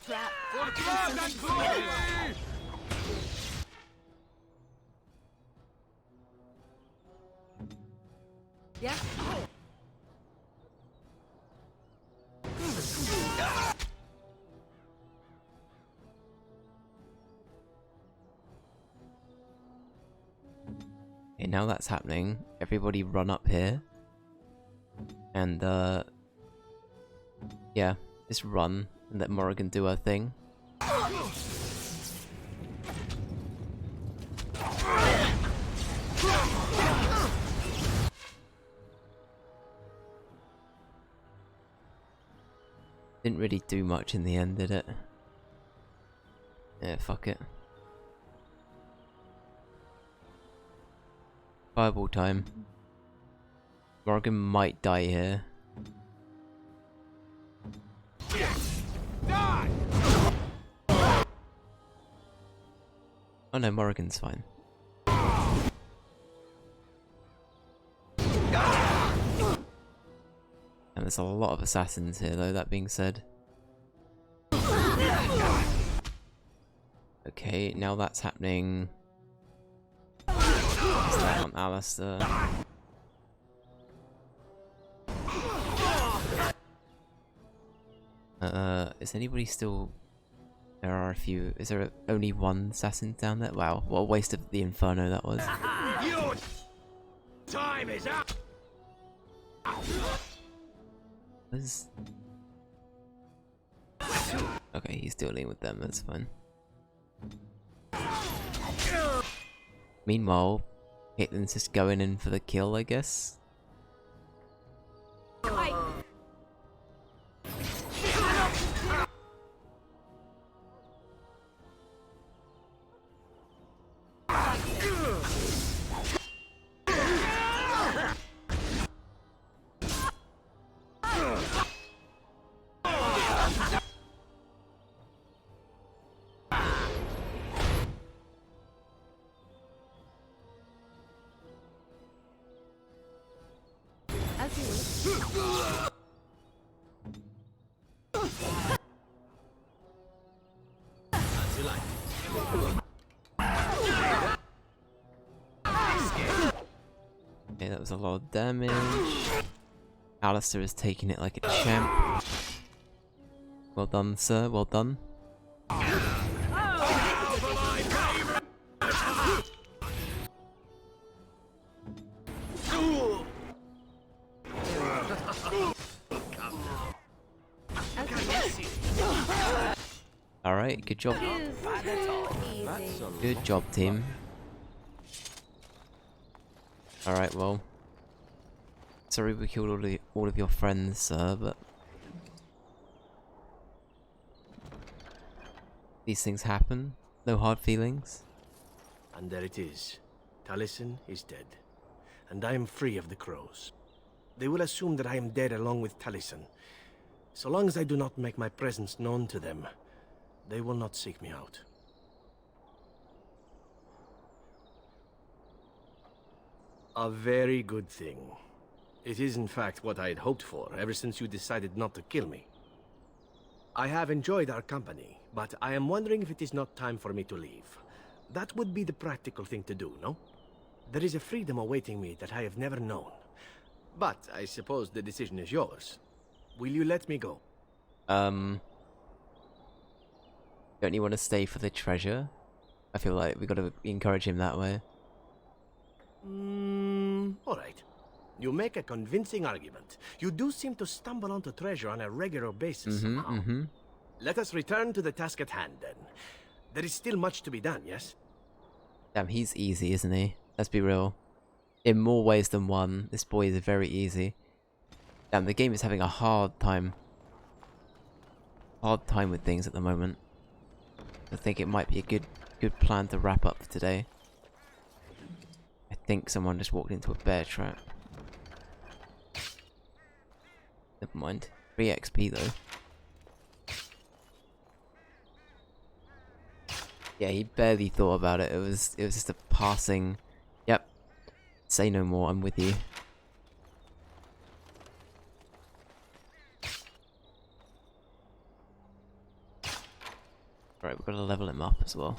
Trap. Yeah. Okay, now that's happening. Everybody run up here. And yeah, just run and let Morrigan do her thing. Didn't really do much in the end, did it? Yeah, fuck it. Fireball time. Morrigan might die here. Oh no, Morrigan's fine. And there's a lot of assassins here though, that being said. Okay, now that's happening. Is that on Alistair? Is anybody still... There are a few. Is there only one assassin down there? Wow, what a waste of the Inferno that was. Your time is up! Okay, he's dealing with them, that's fine. Meanwhile, Caitlin's just going in for the kill, I guess. Okay, that was a lot of damage. Alistair is taking it like a champ. Well done, sir, well done. Alright, good job. Good job, team. Alright, well. Sorry we killed all of your friends, sir, but... These things happen. No hard feelings. And there it is. Taliesin is dead. And I am free of the crows. They will assume that I am dead along with Taliesin. So long as I do not make my presence known to them, they will not seek me out. A very good thing. It is in fact what I had hoped for ever since you decided not to kill me. I have enjoyed our company, but I am wondering if it is not time for me to leave. That would be the practical thing to do, no? There is a freedom awaiting me that I have never known. But I suppose the decision is yours. Will you let me go? Don't you want to stay for the treasure? I feel like we got to encourage him that way. Alright. You make a convincing argument. You do seem to stumble onto treasure on a regular basis somehow. Let us return to the task at hand, then. There is still much to be done, yes? Damn, he's easy, isn't he? Let's be real. In more ways than one, this boy is very easy. Damn, the game is having a hard time. Hard time with things at the moment. I think it might be a good plan to wrap up for today. I think someone just walked into a bear trap. Never mind. 3 XP though. Yeah, he barely thought about it. It was just a passing. Yep. Say no more. I'm with you. Right, we've got to level him up as well.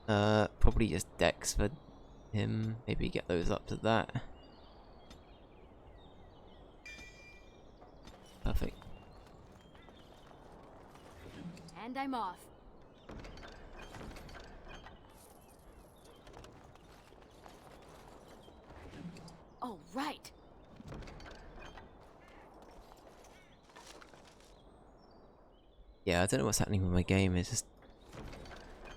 Probably just dex for him. Maybe get those up to that. Perfect. And I'm off. Oh, right. Yeah, I don't know what's happening with my game. It's just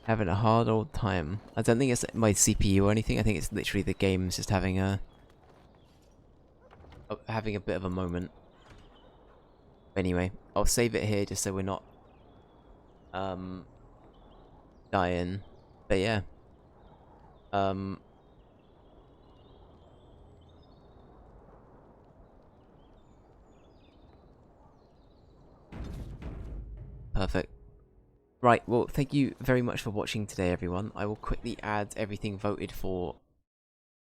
having a hard old time. I don't think it's my CPU or anything. I think it's literally the game's just having a bit of a moment. Anyway, I'll save it here just so we're not dying. But yeah. Perfect. Right, well, thank you very much for watching today, everyone. I will quickly add everything voted for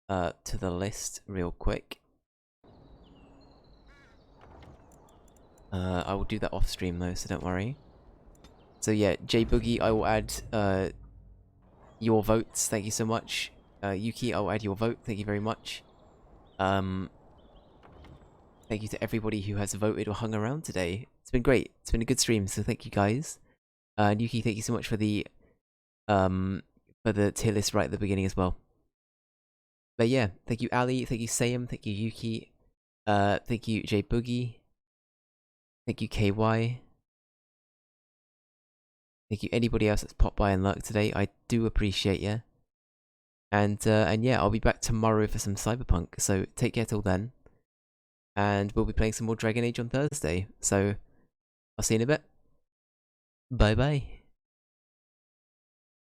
to the list real quick. I will do that off stream though, so don't worry. So yeah, J Boogie, I will add your votes. Thank you so much. Yuki, I will add your vote. Thank you very much. Thank you to everybody who has voted or hung around today. It's been great. It's been a good stream, so thank you guys. And Yuki, thank you so much for the tier list right at the beginning as well. But yeah, thank you Ali, thank you Sayam, thank you Yuki, thank you J Boogie, thank you KY, thank you anybody else that's popped by and lurked today. I do appreciate you. And yeah, I'll be back tomorrow for some Cyberpunk. So take care till then. And we'll be playing some more Dragon Age on Thursday. So I'll see you in a bit. Bye bye.